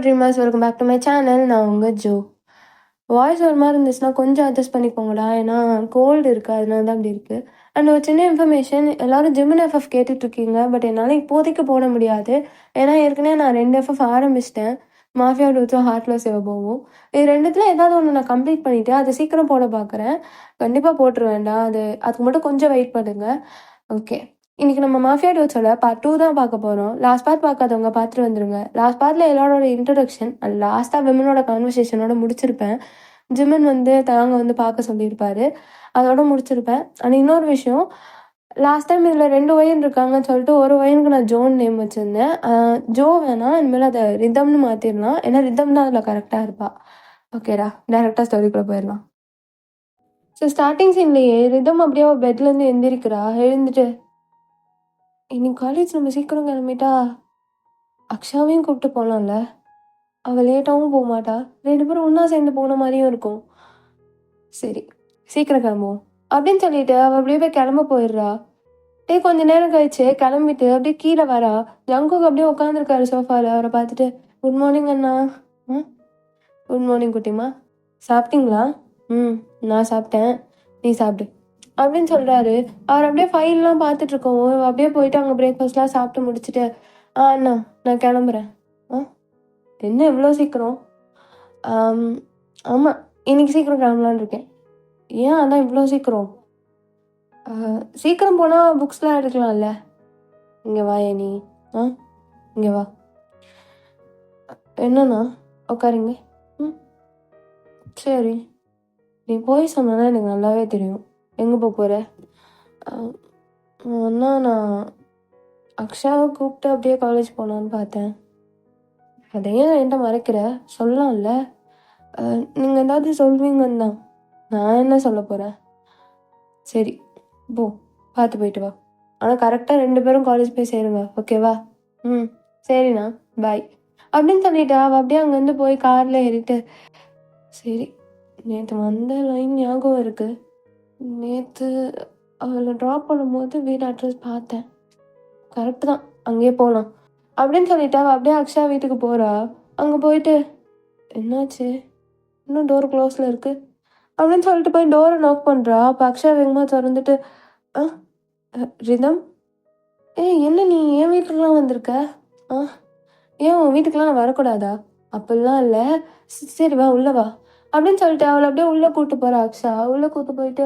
Dreamers welcome back to my channel. நான் உங்கள் Joe. Voice ஒரு மாதிரி இருந்துச்சுன்னா கொஞ்சம் அட்ஜஸ்ட் பண்ணிக்கோங்கடா, ஏன்னா கோல்டு இருக்குது, அதனால தான் அப்படி இருக்குது. அண்ட் ஒரு சின்ன இன்ஃபர்மேஷன், எல்லோரும் ஜிம்மின் எஃப்எஃப் கேட்டுட்ருக்கீங்க. பட் என்னால் இப்போதைக்கு போட முடியாது, ஏன்னா ஏற்கனவே நான் 2 எஃப்எஃப் ஆரம்பிச்சிட்டேன். மாஃபியா டூத்தும் ஹார்ட்லெஸ் சிவபோவும். இது ரெண்டுத்தில் ஏதாவது ஒன்று நான் கம்ப்ளீட் பண்ணிவிட்டு அதை சீக்கிரம் போட பார்க்குறேன். கண்டிப்பாக போட்டுருவேன்டா. அதுக்கு மட்டும் கொஞ்சம் வெயிட் பண்ணுங்கள். ஓகே, இன்றைக்கி நம்ம மாஃபியா டூத்ஸோட பார்ட் 2 தான் பார்க்க போகிறோம். லாஸ்ட் பார்ட் பார்க்காதவங்க பார்த்துட்டு வந்துடுங்க. லாஸ்ட் பார்ட்டில் எல்லாரோட இன்ட்ரடக்ஷன் அண்ட் லாஸ்ட்டாக விமனோட கான்வர்சேஷனோட முடிச்சிருப்பேன். ஜிம்மன் தாங்க பார்க்க சொல்லியிருப்பாரு, அதோட முடிச்சிருப்பேன். ஆனால் இன்னொரு விஷயம், லாஸ்ட் டைம் இதில் 2 ஒயின் இருக்காங்கன்னு சொல்லிட்டு ஒரு ஒயனுக்கு நான் ஜோன் நேம் வச்சுருந்தேன். ஜோ வேணாம், இனிமேல் அதை ரிதம்னு மாற்றிடலாம். ஏன்னா ரிதம் தான் அதில் கரெக்டாக இருப்பாள். ஓகேடா, டேரெக்டாக ஸ்டோரிக்குள்ளே போயிடலாம். ஸோ ஸ்டார்டிங் சீன்லேயே ரிதம் அப்படியே அவள் பெட்லேருந்து எந்திரிக்கிறா. எழுந்துட்டு, இன்னைக்கு காலேஜ் நம்ம சீக்கிரம் கிளம்பிட்டா அக்ஷாவையும் கூப்பிட்டு போகலாம்ல, அவள் லேட்டாகவும் போக மாட்டா, 2 பேரும் ஒன்றா சேர்ந்து போன மாதிரியும் இருக்கும். சரி, சீக்கிரம் கிளம்புவோம் அப்படின்னு சொல்லிட்டு அவள் அப்படியே போய் கிளம்ப போயிடுறா. கொஞ்ச நேரம் கழிச்சு கிளம்பிட்டு அப்படியே கீழே வரா. ஜங்குக்கு அப்படியே உட்காந்துருக்காரு சோஃபாவில். அவரை பார்த்துட்டு, குட் மார்னிங் அண்ணா. குட் மார்னிங் குட்டிமா, சாப்பிட்டீங்களா? நான் சாப்பிட்டேன், நீ சாப்பிடு அப்படின்னு சொல்கிறாரு. அவர் அப்படியே ஃபைல்லாம் பார்த்துட்ருக்கோம். அப்படியே போயிட்டு அங்கே பிரேக்ஃபாஸ்ட்லாம் சாப்பிட்டு முடிச்சுட்டு, அண்ணா நான் கிளம்புறேன். என்ன இவ்வளோ சீக்கிரம்? ஆமாம், இன்னைக்கு சீக்கிரம் கிளம்பலான்னு இருக்கேன். ஏன் அதான் இவ்வளோ சீக்கிரம்? சீக்கிரம் போனால் புக்ஸ்லாம் எடுக்கலாம்ல. இங்கே வா நீ. இங்கே வா. என்னண்ணா? உட்காருங்க. சரி, நீ போய் சொன்னா எனக்கு நல்லாவே தெரியும். எங்கே போகிற? அண்ணா, நான் அக்ஷாவை கூப்பிட்டு அப்படியே காலேஜ் போனான்னு பார்த்தேன். அதையே என்கிட்ட மறைக்கிற? சொல்லலாம்ல. நீங்கள் ஏதாவது சொல்வீங்கன்னு தான். நான் என்ன சொல்ல போகிறேன்? சரி போ, பார்த்து போயிட்டு வா. ஆனால் கரெக்டாக 2 பேரும் காலேஜ் போய் சேருங்க, ஓகேவா? சரிண்ணா, பாய் அப்படின்னு சொல்லிட்டா. அவள் அப்படியே அங்கேருந்து போய் காரில் ஏறிட்டு, சரி நேற்று வந்த லைன் ஞாபகம் இருக்குது. நேற்று அவளை ட்ராப் பண்ணும்போது வீடு அட்ரஸ் பார்த்தேன், கரெக்டு தான், அங்கேயே போகலாம் அப்படின்னு சொல்லிட்டு அவள் அப்படியே அக்ஷா வீட்டுக்கு போகிறா. அங்கே போயிட்டு, என்னாச்சு, இன்னும் டோர் க்ளோஸில் இருக்குது அப்படின்னு சொல்லிட்டு போய் டோரை நாக் பண்ணுறா. அப்போ அக்ஷா வேகமாக திறந்துட்டு, ரிதம், என்ன நீ என் வீட்டுக்குலாம் வந்திருக்க? ஏன் உன் வீட்டுக்கெலாம் நான் வரக்கூடாதா? அப்படிலாம் இல்லை, சரி வா உள்ளே வா அப்படின்னு சொல்லிட்டு அவளை அப்படியே உள்ளே கூப்பிட்டு போகிறா. அக்ஷா உள்ளே கூப்பிட்டு போயிட்டு,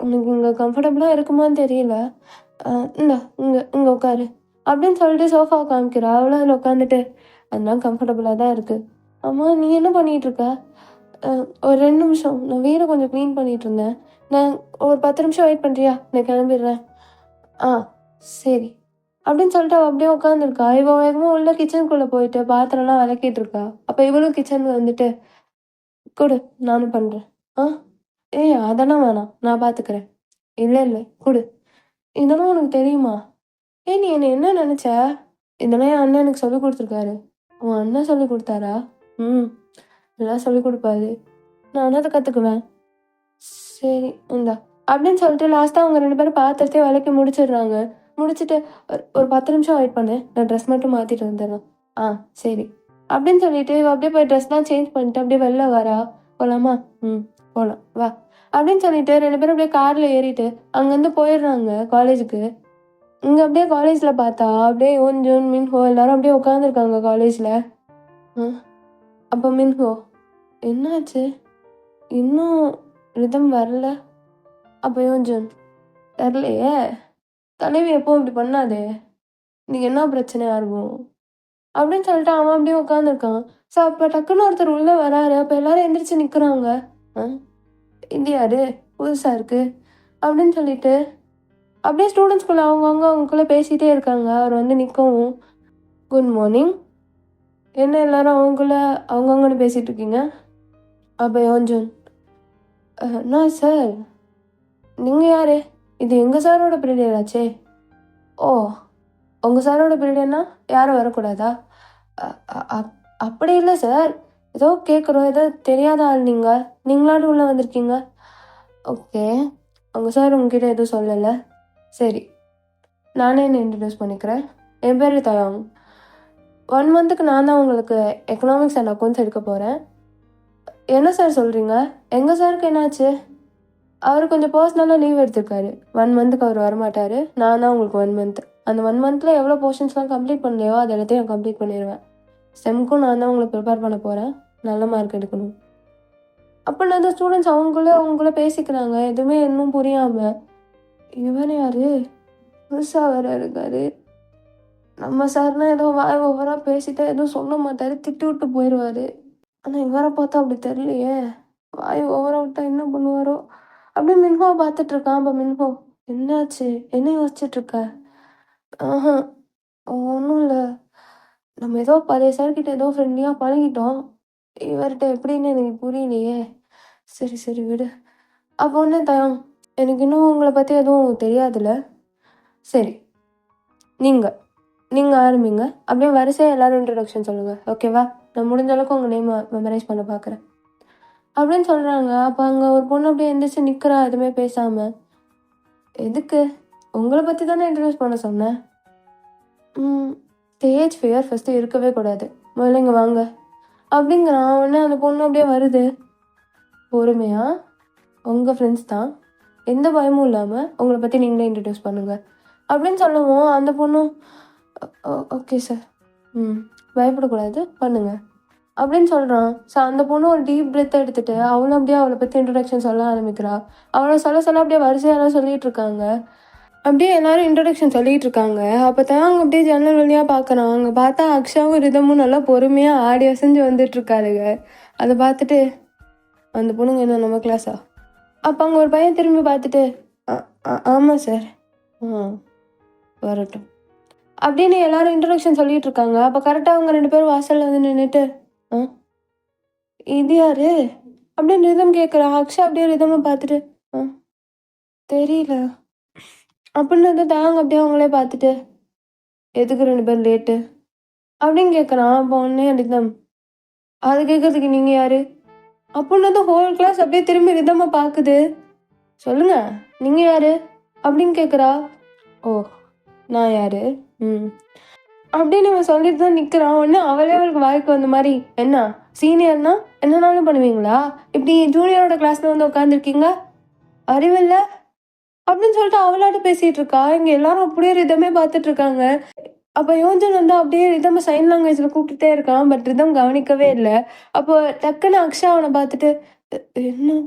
உனக்கு இங்கே கம்ஃபர்டபுளாக இருக்குமான்னு தெரியல, இங்கே உட்காரு அப்படின்னு சொல்லிட்டு சோஃபா காமிக்கிறா. அவளும் அதில் உட்காந்துட்டு, அதெல்லாம் கம்ஃபர்டபுளாக தான் இருக்குது. அம்மா நீ என்ன பண்ணிகிட்ருக்க? ஒரு 2 நிமிஷம், நான் வீடை கொஞ்சம் க்ளீன் பண்ணிகிட்டு இருந்தேன், நான் ஒரு 10 நிமிஷம் வெயிட் பண்ணுறியா, நான் கிளம்பிடுறேன். சரி அப்படின்னு சொல்லிட்டு அவள் அப்படியே உட்காந்துருக்கா. இவன் வேகமாக உள்ள கிச்சனுக்குள்ளே போயிட்டு பாத்திரம்லாம் விளக்கிட்டு இருக்கா. அப்போ இவளும் கிச்சனுக்கு வந்துட்டு, கொடு நானும் பண்ணுறேன். அதெல்லாம் வேணாம், நான் பார்த்துக்கிறேன். இல்லை கொடு, இதெல்லாம் உனக்கு தெரியுமா? நீ என்ன நினச்ச? இதெல்லாம் என் அண்ணன் எனக்கு சொல்லி கொடுத்துருக்காரு. உன் அண்ணன் சொல்லி கொடுத்தாரா? எல்லாம் சொல்லி கொடுப்பாரு, நான் அதை கற்றுக்குவேன். சரி இந்தா அப்படின்னு சொல்லிட்டு லாஸ்ட்டாக அவங்க 2 பேரும் பாத்திரத்தையே விளக்கி முடிச்சிடுறாங்க. முடிச்சுட்டு, ஒரு 10 நிமிஷம் வெயிட் பண்ணு, நான் ட்ரெஸ் மட்டும் மாற்றிட்டு வந்துடுறேன். சரி அப்படின்னு சொல்லிட்டு அப்படியே போய் ட்ரெஸ்லாம் சேஞ்ச் பண்ணிட்டு அப்படியே வெளில வரா. போகலாமா? போகலாம் வா அப்படின்னு சொல்லிட்டு 2 பேரும் அப்படியே காரில் ஏறிட்டு அங்கேருந்து போயிடுறாங்க காலேஜுக்கு. இங்கே அப்படியே காலேஜில் பார்த்தா அப்படியே யோன்ஜூன், மின்ஹோ எல்லாரும் அப்படியே உட்காந்துருக்காங்க காலேஜில். அப்போ மின்ஹோ, என்னாச்சு இன்னும் ரிதம் வரல? அப்போ யோன்ஜூன், வரலையே, தலைவி எப்போ இப்படி பண்ணாதே, நீங்கள் என்ன பிரச்சனையாக இருக்கும் அப்படின்னு சொல்லிட்டு அவன் அப்படியே உட்காந்துருக்கான். ஸோ அப்போ டக்குன்னு ஒருத்தர் உள்ளே வராரு. அப்போ எல்லாரும் எந்திரிச்சு நிற்கிறாங்க. இது யாரு, புதுசாக இருக்குது அப்படின்னு சொல்லிட்டு அப்படியே ஸ்டூடெண்ட்ஸ்குள்ளே அவங்கக்குள்ளே பேசிகிட்டே இருக்காங்க. அவர் நிற்கவும், குட் மார்னிங், என்ன எல்லாரும் அவங்கவுங்கன்னு பேசிகிட்டு இருக்கீங்க? அப்போ யோன்ஜூன், நான் சார், நீங்கள் யார்? இது எங்கள் சாரோட பீரியட் ஆச்சே. ஓ, உங்கள் சாரோட பீரியட்னா யாரும் வரக்கூடாதா? அப்படி இல்லை சார், ஏதோ கேட்குறோம், ஏதோ தெரியாத ஆள் நீங்களாட்டும் உள்ளே வந்திருக்கீங்க. ஓகே, உங்கள் சார் உங்ககிட்ட எதுவும் சொல்லலை. சரி, நானே என்ன இன்ட்ரடியூஸ் பண்ணிக்கிறேன். என் பேர் தயாங். 1 மந்த்துக்கு நான் தான் உங்களுக்கு எக்கனாமிக்ஸ் அண்ட் அக்கௌண்ட்ஸ் எடுக்க போகிறேன். என்ன சார் சொல்கிறீங்க? எங்கள் சாருக்கு என்னாச்சு? அவர் கொஞ்சம் பர்சனலாக லீவ் எடுத்திருக்காரு. 1 மந்த்துக்கு அவர் வரமாட்டார். நான் தான் உங்களுக்கு 1 மந்த். அந்த 1 மந்த்தில் எவ்வளோ போர்ஷன்ஸ்லாம் கம்ப்ளீட் பண்ணலையோ அது எல்லாத்தையும் நான் கம்ப்ளீட் பண்ணிடுவேன். செம்க்கும் நான் தான் உங்களை ப்ரிப்பேர் பண்ண போகிறேன். நல்ல மார்க் எடுக்கணும். அப்படின்னு அந்த ஸ்டூடெண்ட்ஸ் அவங்கள பேசிக்கிறாங்க. எதுவுமே இன்னும் புரியாமல். இவன் யார்? புதுசாக வேறு இருக்காரு. நம்ம சார்னா ஏதோ வாய் ஓவராக பேசிட்டு எதுவும் சொல்ல மாட்டார், திட்டி விட்டு போயிடுவார். ஆனால் இவரை பார்த்தா அப்படி தெரியலையே. வாய் ஓவராக விட்டா என்ன பண்ணுவாரோ? அப்படியே மின்ஹோவை பார்த்துட்ருக்கான். அப்போ மின்ஹோ, என்னாச்சு? என்ன யோசிச்சுட்ருக்க? ஆஹா, ஒன்றும் இல்லை. நம்ம ஏதோ பழைய சார்கிட்ட ஏதோ ஃப்ரெண்ட்லியாக பழகிட்டோம். இவர்கிட்ட எப்படின்னு எனக்கு புரியலையே. சரி சரி விடு. அப்போ ஒன்று தயம், எனக்கு இன்னும் உங்களை பற்றி எதுவும் தெரியாதுல்ல. சரி, நீங்கள் ஆரம்பிங்க. அப்படியே வரிசையாக எல்லோரும் இன்ட்ரடக்ஷன் சொல்லுங்கள், ஓகேவா? நான் முடிஞ்ச அளவுக்கு உங்கள் நேமை மெமரைஸ் பண்ண பார்க்குறேன் அப்படின்னு சொல்கிறாங்க. அப்போ அங்கே ஒரு பொண்ணு அப்படியே எந்திரிச்சு நிற்கிறா, எதுவுமே பேசாமல். எதுக்கு? உங்களை பற்றி தானே இன்ட்ரடியூஸ் பண்ண சொன்னேன். ஸ்டேஜ் ஃபியர் ஃபஸ்ட்டு இருக்கவே கூடாது. முதல்ல இங்கே வாங்க அப்படிங்கிறான். உடனே அந்த பொண்ணு அப்படியே வருது. பொறுமையாக, உங்கள் ஃப்ரெண்ட்ஸ் தான், எந்த பயமும் இல்லாமல் உங்களை பற்றி நீங்களே இன்ட்ரடியூஸ் பண்ணுங்கள் அப்படின்னு சொல்லவும் அந்த பொண்ணும் ஓகே சார், பயப்படக்கூடாது, பண்ணுங்க அப்படின்னு சொல்கிறான். ஸோ அந்த பொண்ணு ஒரு டீப் பிரெத்தை எடுத்துகிட்டு அவளும் அப்படியே அவளை பற்றி இன்ட்ரடக்ஷன் சொல்ல ஆரம்பிக்கிறா. அவளை சொல்ல அப்படியே வரிசையெல்லாம் சொல்லிகிட்டு இருக்காங்க. அப்படியே எல்லாரும் இன்ட்ரடக்ஷன் சொல்லிகிட்டு இருக்காங்க. அப்போ தான் அவங்க அப்படியே ஜன்னல் வழியாக பார்க்குறான். அங்கே பார்த்தா அக்ஷாவும் ரிதமும் நல்லா பொறுமையாக ஆடி அசைஞ்சு வந்துட்டுருக்காளுங்க. அதை பார்த்துட்டு அந்த பொண்ணுங்க என்ன நம்ம கிளாஸா? அப்போ அங்கே ஒரு பையன் திரும்பி பார்த்துட்டு ஆமாம் சார், வரட்டும் அப்படின்னு எல்லாரும் இன்ட்ரடக்ஷன் சொல்லிட்டு இருக்காங்க. அப்போ கரெக்டாக அவங்க 2 பேரும் வாசலில் வந்து நின்றுட்டு இது யாரு அப்படின்னு ரிதம் கேட்குறா. அக்ஷா அப்படியே ரிதமை பார்த்துட்டு தெரியல அப்படின்னு வந்து தாங்க அப்படியே அவங்களே பார்த்துட்டு எதுக்கு 2 பேர் லேட்டு அப்படின்னு கேட்குறான். அப்போ உடனே ரிதம், அது கேட்கறதுக்கு நீங்கள் யாரு அப்படின்னு வந்து ஹோல் கிளாஸ் அப்படியே திரும்பி ரிதமை பார்க்குது. சொல்லுங்க, நீங்கள் யாரு அப்படின்னு கேட்குறா. ஓ, நான் யாரு அப்படின்னு இவன் சொல்லிட்டு தான் நிற்கிறான். உடனே அவளுக்கு வாய்க்கு வந்த மாதிரி, என்ன சீனியர்னா என்னன்னாலும் பண்ணுவீங்களா? இப்படி ஜூனியரோட கிளாஸ்ல வந்து உட்காந்துருக்கீங்க, அறிவில்லை அப்படின்னு சொல்லிட்டு அவளாட்ட பேசிட்டு இருக்கா. இங்கே எல்லாரும் அப்படியே ரிதமே பார்த்துட்டு இருக்காங்க. அப்போ யோஜன் வந்து அப்படியே ரிதம் சைன் லாங்குவேஜில் கூப்பிட்டுட்டே இருக்கான். பட் ரிதம் கவனிக்கவே இல்லை. அப்போ டக்குன்னு அக்ஷா அவனை பார்த்துட்டு என்ன,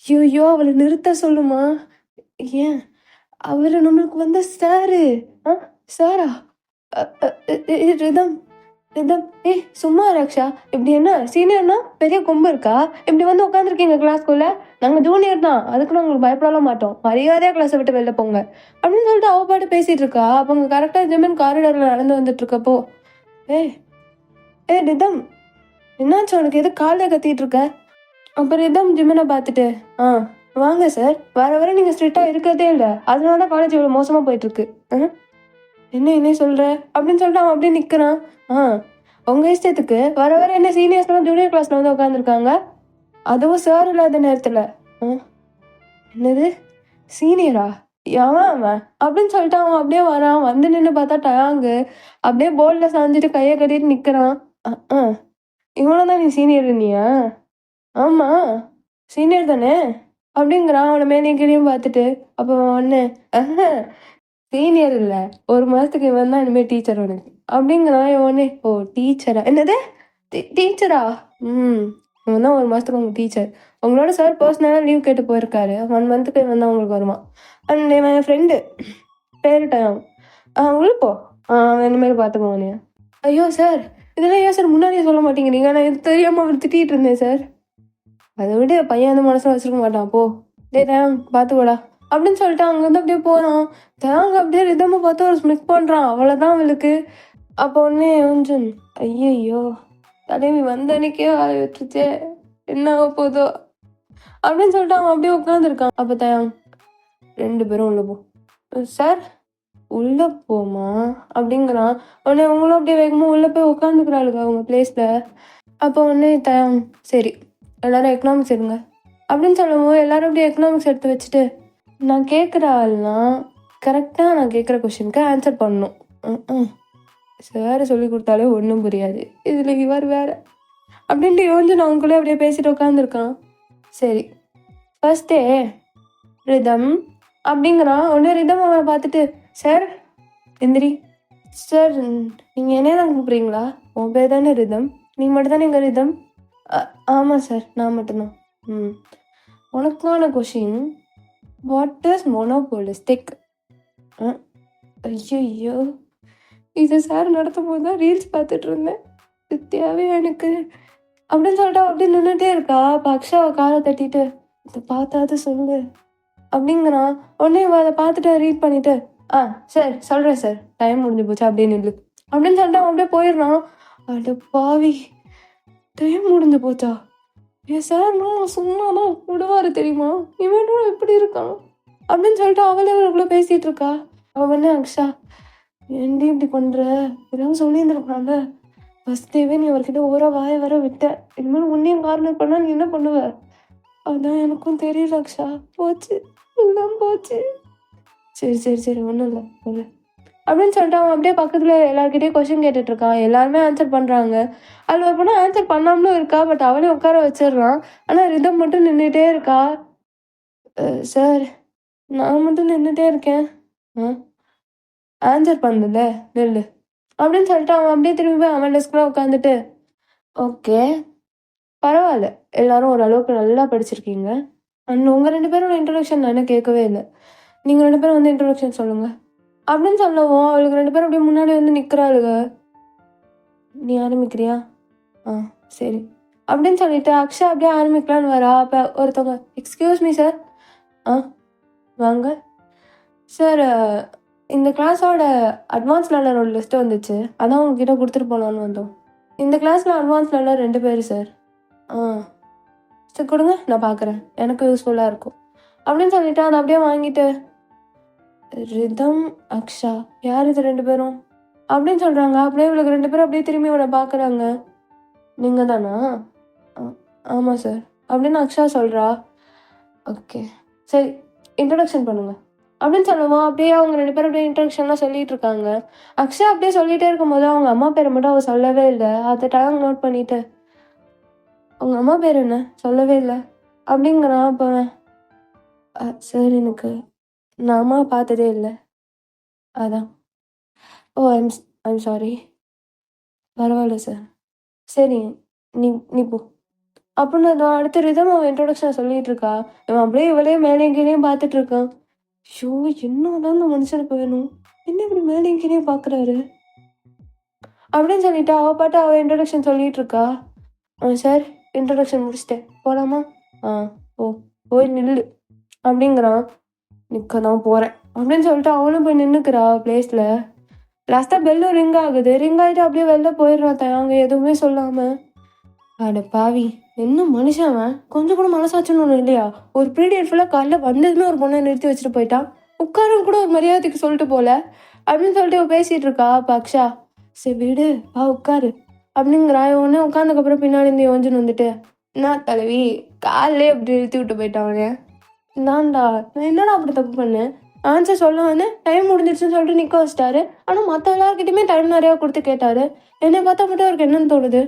ஐயோ அவளை நிறுத்த சொல்லுமா? ஏன்? அவர் நம்மளுக்கு வந்த சாரு. சாரா? ரிதம் ரிதம் சும்மா ரக்ஷா, இப்படி என்ன சீனியர்னா பெரிய கொம்பு இருக்கா? இப்படி வந்து உட்காந்துருக்கீங்க கிளாஸ்க்குள்ள. நாங்கள் ஜூனியர் தான், அதுக்குள்ள உங்களுக்கு பயப்படலாம் மாட்டோம், மரியாதையாக கிளாஸை விட்டு வெளில போங்க அப்படின்னு சொல்லிட்டு அவ பாட்டு பேசிட்டு இருக்கா. அப்போ அவங்க கரெக்டாக ஜெமன் காரிடாரில் நடந்து வந்துட்டு இருக்கப்போ, ரிதம் என்னாச்சு உனக்கு? எது காலையில் கத்திட்டு இருக்க? அப்போ ரிதம் ஜிம்மனை பார்த்துட்டு வாங்க சார், வர நீங்கள் ஸ்ட்ரிக்டாக இருக்கிறதே இல்லை, அதனால தான் காலேஜ் இவ்வளோ மோசமாக போயிட்டுருக்கு. என்ன சொல்கிற அப்படின்னு சொல்லிட்டு அவன் அப்படியே நிற்கிறான். உங்கள் இஷ்டத்துக்கு வர என்ன சீனியர்ஸ்லாம் ஜூனியர் கிளாஸில் வந்து உட்காந்துருக்காங்க, அதுவும் சார் இல்லாத நேரத்தில். என்னது சீனியரா? அவன் அப்படின்னு சொல்லிட்டு அவன் அப்படியே வரான். வந்து நின்று பார்த்தா டயாங்கு அப்படியே போர்டில் சாஞ்சிட்டு கையை கட்டிட்டு நிற்கிறான். இவனை தான் நீ சீனியர் நீயா? ஆமாம் சீனியர் தானே அப்படிங்கிறான். அவனை மேலே கீழேயும் பார்த்துட்டு. அப்போ ஒன்று சீனியர் இல்லை, 1 மாதத்துக்கு இவன் தான் இனிமேல் டீச்சர் உனக்கு அப்படிங்கிறான். இவனே ஓ டீச்சரா? என்னது டீச்சரா? இவன் தான் 1 மாதத்துக்கு உங்கள் டீச்சர். உங்களோட சார் பர்சனலாக லீவ் கேட்டு போயிருக்காரு. 1 மந்த்துக்கு இவன் தான் உங்களுக்கு வருவான். அண்ட் இவன் என் ஃப்ரெண்டு பேருட்டான். உழுப்போ அவன் இனிமேல் பார்த்துக்குவானே. ஐயோ சார், இதெல்லாம் ஏன் சார் முன்னாடியே சொல்ல மாட்டேங்கிறீங்க? நான் இது தெரியாமல் அவர் திட்டிகிட்டு இருந்தேன் சார். அதை விட பையன் வந்து மனசில் வச்சுருக்க மாட்டான். போ டேய் பார்த்துக்கோடா அப்படின்னு சொல்லிட்டு அங்கேருந்து அப்படியே போகிறான். தேங்க அப்படியே ரிதமை பார்த்து ஒரு ஸ்மிக் பண்ணுறான். அவ்வளோதான் அவளுக்கு. அப்போ ஒன்னே யோஞ்சன், ஐயோ தலைவி வந்த அன்னைக்கே அதை விட்டுருச்சே, என்ன ஆக போதோ அப்படின்னு சொல்லிட்டு அவன் அப்படியே உட்காந்துருக்கான். அப்போ தயாங் 2 பேரும் உள்ள போ. சார் உள்ளே போமா அப்படிங்கிறான். உடனே அவங்களும் அப்படியே வேகமாக உள்ளே போய் உட்காந்துக்கிறாளுங்க அவங்க பிளேஸில். அப்போ உடனே தயாங் சரி எல்லாரும் எக்கனாமிக்ஸ் எடுங்க அப்படின்னு சொல்லும்போது எல்லாரும் அப்படியே எக்கனாமிக்ஸ் எடுத்து வச்சுட்டு, நான் கேட்குற ஆள்னா கரெக்டாக நான் கேட்குற கொஷினுக்கு ஆன்சர் பண்ணணும். சார் சொல்லி கொடுத்தாலே ஒன்றும் புரியாது, இதில் இவர் வேற அப்படின்ட்டு யோசிச்சு அவங்களே அப்படியே பேசிட்டு உட்காந்துருக்கான். சரி, ஃபர்ஸ்ட் டே ரிதம் அப்படிங்கிறான். உடனே ரிதம் அவனை பார்த்துட்டு, சார் எந்திரி. சார் நீங்கள் என்னைய தான் கூப்பிட்றீங்களா? உன் பேர் தானே ரிதம், நீங்கள் மட்டும் தானே எங்கள் ரிதம்? ஆமாம் சார், நான் மட்டும்தான். உனக்கான கொஷின், வாட் இஸ் மோனோபோலிஸ்டிக்? ஐயோ, இது சார் நடத்தும் போது தான் ரீல்ஸ் பார்த்துட்டு இருந்தேன், இது தேவையா எனக்கு அப்படின்னு சொல்லிட்டு அப்படியே நின்றுட்டே இருக்கா. அப்போ அக்ஷாவை காலை தட்டிட்டு, இதை பார்த்தாது சொல்லு அப்படிங்கிறான். உடனே அதை பார்த்துட்டு ரீட் பண்ணிட்டு, சரி சொல்கிறேன் சார், டைம் முடிஞ்சு போச்சு அப்படின்னு இல்லை அப்படின்னு சொல்லிட்டு அவன் அப்படியே போயிடுறான். அட பாவி, டைம் முடிஞ்சு போச்சா? ஏன் சார் நான் சும்மாதான் விடுவாரு தெரியுமா, இவனும் எப்படி இருக்கான் அப்படின்னு சொல்லிட்டு அவளே அவளுக்குள்ள பேசிட்டு இருக்கா. அவனே அக்ஷா, ஏன்டி இப்படி பண்ற, இதெல்லாம் சொல்லியிருந்துருக்காங்க ஃபர்ஸ்ட் டேவே, நீ அவர்கிட்ட வாய வர விட்ட, இனிமேல் உன்னையும் கார்னர் பண்ணா நீ என்ன பண்ணுவ? அதான் எனக்கும் தெரியல அக்ஷா, போச்சு எல்லாம் போச்சு. சரி சரி சரி, ஒன்றும் இல்லை சொல்லு அப்படின்னு சொல்லிட்டு அவன் அப்படியே பக்கத்தில் எல்லாருக்கிட்டையும் கொஸ்டின் கேட்டுட்டு இருக்கான். எல்லாருமே ஆன்சர் பண்ணுறாங்க. அதில் ஒரு பொண்ணு ஆன்சர் பண்ணாமலும் இருக்கா, பட் அவளே உட்கார வச்சிடுறான். ஆனால் ரிதம் மட்டும் நின்றுட்டே இருக்கா. சார் நான் மட்டும் நின்றுட்டே இருக்கேன், ஆன்சர் பண்ணல நெல்லு அப்படின்னு சொல்லிட்டு அவன் அப்படியே திரும்பி போய் அவன் டெஸ்கில் உட்காந்துட்டு, ஓகே பரவாயில்ல, எல்லாரும் ஓரளவுக்கு நல்லா படிச்சிருக்கீங்க. அண்ட் உங்கள் 2 பேரோட இன்ட்ரடக்ஷன் நான் கேட்கவே இல்லை, நீங்கள் 2 பேரும் வந்து இன்ட்ரடக்ஷன் சொல்லுங்கள் அப்படின்னு சொல்லவும் அவளுக்கு 2 பேரும் அப்படியே முன்னாடி வந்து நிற்கிறாளுங்க. நீ ஆரம்பிக்கிறியா? சரி அப்படின்னு சொல்லிட்டு அக்ஷா அப்படியே ஆரம்பிக்கலான்னு வரா. அப்போ ஒருத்தவங்க, எக்ஸ்கியூஸ் மீ சார். வாங்க சார், இந்த கிளாஸோட அட்வான்ஸ் லேர்னரோட லிஸ்ட்டு வந்துச்சு, அதான் உங்ககிட்ட கொடுத்துட்டு போகலான்னு வந்தோம். இந்த கிளாஸில் அட்வான்ஸ் லேர்னர் 2 பேர் சார். சரி கொடுங்க, நான் பார்க்குறேன், எனக்கு யூஸ்ஃபுல்லாக இருக்கும் அப்படின்னு சொல்லிட்டு அதை அப்படியே வாங்கிட்டு, ரிதம் அக்ஷா யார் இது 2 பேரும் அப்படின்னு சொல்கிறாங்க. அப்படியே இவளுக்கு 2 பேரும் அப்படியே திரும்பி இவனை பார்க்குறாங்க. நீங்கள் தானா? ஆமாம் சார் அப்படின்னு அக்ஷா சொல்கிறா. ஓகே சரி, இன்ட்ரடக்ஷன் பண்ணுங்க அப்படின்னு சொல்லுவோம். அப்படியே அவங்க 2 பேரும் அப்படியே இன்ட்ரடக்ஷன்லாம் சொல்லிட்டு இருக்காங்க. அக்ஷா அப்படியே சொல்லிகிட்டே இருக்கும்போது அவங்க அம்மா பேரை மட்டும் அவள் சொல்லவே இல்லை. அதை டைம் நோட் பண்ணிட்டு, அவங்க அம்மா பேர் என்ன சொல்லவே இல்லை அப்படிங்கிறான். அப்போ சார் எனக்கு நான் அம்மா பார்த்ததே இல்லை, அதான். ஓ ஐம் சாரி. பரவாயில்ல சார், சரி நீ போ அப்படின்னு நான் அடுத்த ரிதம் அவன் இன்ட்ரொடக்ஷன் சொல்லிட்டு இருக்கா. இவன் அப்படியே இவளே மேலேயும் கீழேயும் பார்த்துட்டு இருக்கான். ஷோ, என்னதான் இந்த மனுஷனுக்கு வேணும், என்ன இப்படி மேலேயும் கீழேயும் பார்க்குறாரு அப்படின்னு சொல்லிட்டு அவள் பாட்டு அவள் இன்ட்ரொடக்ஷன் சொல்லிட்டு இருக்கா. சார் இன்ட்ரொடக்ஷன் முடிச்சிட்டேன், போகலாமா? போய் நில்லு அப்படிங்கிறான். நிற்க தான் போகிறேன் அப்படின்னு சொல்லிட்டு அவனும் போய் நின்றுக்கிறா பிளேஸில். லாஸ்ட்டாக பெல்லும் ரிங் ஆகுது. ரிங் ஆகிட்டு அப்படியே வெளில போயிடுறான் தயாங்க எதுவுமே சொல்லாமல். அட பாவி, என்ன மனுஷன் அவன், கொஞ்சம் கூட மனசாச்சுன்னு ஒன்று இல்லையா? ஒரு பீரியட் ஃபுல்லாக காலைல வந்ததுன்னு ஒரு பொண்ணை நிறுத்தி வச்சுட்டு போயிட்டான், உட்காரம் கூட ஒரு மரியாதைக்கு சொல்லிட்டு போல அப்படின்னு சொல்லிட்டு இவ பேசிகிட்டு இருக்கா. அப்போ அக்ஷா, சரி விடு வா உட்காரு அப்படிங்கிறா. ஒன்று உட்காந்துக்கப்புறம் பின்னாடி இருந்து யோஞ்சுன்னு வந்துட்டு, நான் தலைவி காலையிலே அப்படி இழுத்து விட்டு போயிட்டான். நான்டா என்னடா அப்படி தப்பு பண்ணேன், ஆன்சர் சொல்ல வந்து டைம் முடிஞ்சிருச்சுன்னு சொல்லிட்டு நிற்க வச்சிட்டாரு. ஆனால் மற்ற எல்லாருக்கிட்டையுமே டைம் நிறையா கொடுத்து கேட்டார். என்னை பார்த்தா மட்டும் அவருக்கு என்னன்னு தோணுது,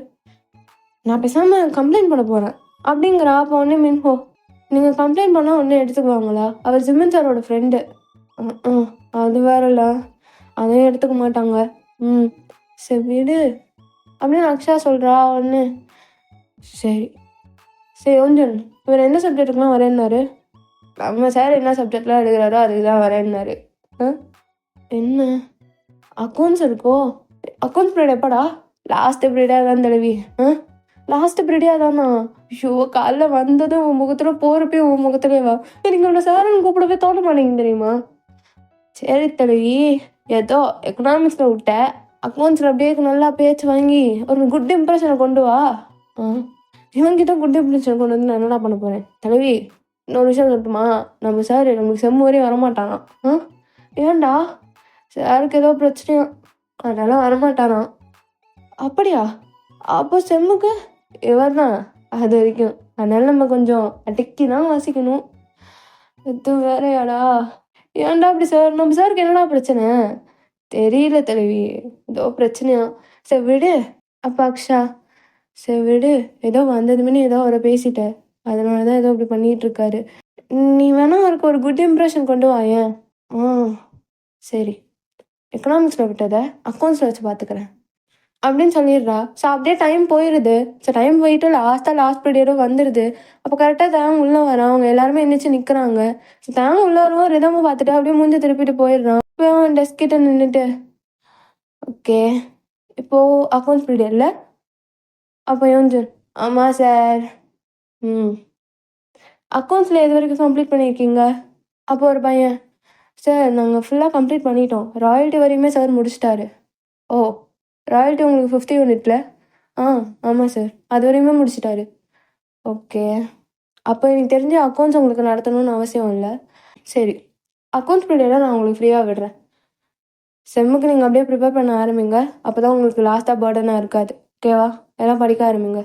நான் பேசாமல் கம்ப்ளைண்ட் பண்ண போகிறேன் அப்படிங்கிறா. அப்போ ஒன்றே மின்ஹோ, நீங்கள் கம்ப்ளைண்ட் பண்ணால் ஒன்றே எடுத்துக்குவாங்களா? அவர் ஜிம்மன் சாரோட ஃப்ரெண்டு. அது வேறல, அதையும் எடுத்துக்க மாட்டாங்க. சரி வீடு அப்படின்னு அக்ஷா சொல்கிறா. ஒன்று சரி சரி ஒஞ்சன், இவர் எந்த சப்ஜெக்டுக்குலாம் வரேன்னாரு? நம்ம சார் என்ன சப்ஜெக்ட்லாம் எடுக்கிறாரோ அதுக்கு தான் வரேன்னாரு. என்ன அக்கௌண்ட்ஸ் இருக்கோ? அக்கௌண்ட்ஸ் பீரியட் எப்படா? லாஸ்ட் பீரியடாக தான் தடவி. லாஸ்ட் பீரியடாக தானா? ஐயோ, காலைல வந்ததும் உன் முகத்தில் போகிறப்பே உன் முகத்துலேயே வா, எனக்கு உன்னோட சாருன்னு கூப்பிடவே தோண மாட்டேங்குது தெரியுமா? சரி தடவி, ஏதோ எக்கனாமிக்ஸில் விட்ட, அக்கௌண்ட்ஸில் அப்படியே நல்லா பேச்சு வாங்கி ஒரு குட் இம்ப்ரெஷனை கொண்டு வா. இவங்கிட்ட குட் இம்ப்ரெஷன் கொண்டு வந்து நான் என்னடா பண்ண போகிறேன் தடவி? இன்னொரு விஷயம் சொல்லட்டுமா, நம்ம சார் நமக்கு செம்மு வரையும் வரமாட்டானா. ஏன்டா? சாருக்கு ஏதோ பிரச்சனையா, அதனால வரமாட்டானா. அப்படியா? அப்போ செம்முக்கு இவர் தான் அது வரைக்கும், அதனால நம்ம கொஞ்சம் அடக்கி தான் வாசிக்கணும். இது வேறையாடா? ஏன்டா அப்படி சார், நம்ம சாருக்கு என்னடா பிரச்சனை? தெரியல தலைவி, ஏதோ பிரச்சனையா. சரி விடு. அப்பா அக்ஷா, சரி விடு. ஏதோ வந்ததுமே ஏதோ அவரை பேசிட்ட, அதனால தான் ஏதோ இப்படி பண்ணிட்டு இருக்காரு. நீ வேணா அவருக்கு ஒரு குட் இம்ப்ரெஷன் கொண்டு வாயேன். ஆ சரி, எக்கனாமிக்ஸில் விட்டதை அக்கௌண்ட்ஸில் வச்சு பார்த்துக்கிறேன் அப்படின்னு சொல்லிடுறா. ஸோ அப்படியே டைம் போயிடுது. ஸோ டைம் போயிட்டு லாஸ்ட் பீரியடும் வந்துடுது. அப்போ கரெக்டாக தேங்க உள்ளே வரான். அவங்க எல்லாருமே எந்திரிச்சு நிற்கிறாங்க. ஸோ தேங்க உள்ளே வரவும் ரிதமாக பார்த்துட்டு அப்படியே மூஞ்சி திருப்பிட்டு போயிடுறான். இப்போ அவன் டெஸ்க் கிட்ட நின்றுட்டு, ஓகே இப்போது அக்கௌண்ட்ஸ் பீரியட்ல அப்போ யோஞ்சன், ஆமாம் சார். ம், அக்கௌண்ட்ஸில் எது வரைக்கும் கம்ப்ளீட் பண்ணியிருக்கீங்க? அப்போ ஒரு பையன், சார் நாங்கள் ஃபுல்லாக கம்ப்ளீட் பண்ணிட்டோம், ராயல்ட்டி வரையுமே சார் முடிச்சிட்டாரு. ஓ, ராயல்ட்டி உங்களுக்கு 50 யூனிட்ல? ஆ ஆமாம் சார், அது வரையுமே முடிச்சிட்டாரு. ஓகே, அப்போ எனக்கு தெரிஞ்ச அக்கௌண்ட்ஸ் உங்களுக்கு நடத்தணும்னு அவசியம் இல்லை. சரி, அக்கௌண்ட்ஸ் பீரியடாக நான் உங்களுக்கு ஃப்ரீயாக விடுறேன். செம்முக்கு நீங்கள் அப்படியே ப்ரிப்பேர் பண்ண ஆரம்பிங்க. அப்போ தான் உங்களுக்கு லாஸ்ட்டாக பேர்டனாக இருக்காது. ஓகேவா? எல்லாம் படிக்க ஆரம்பிங்க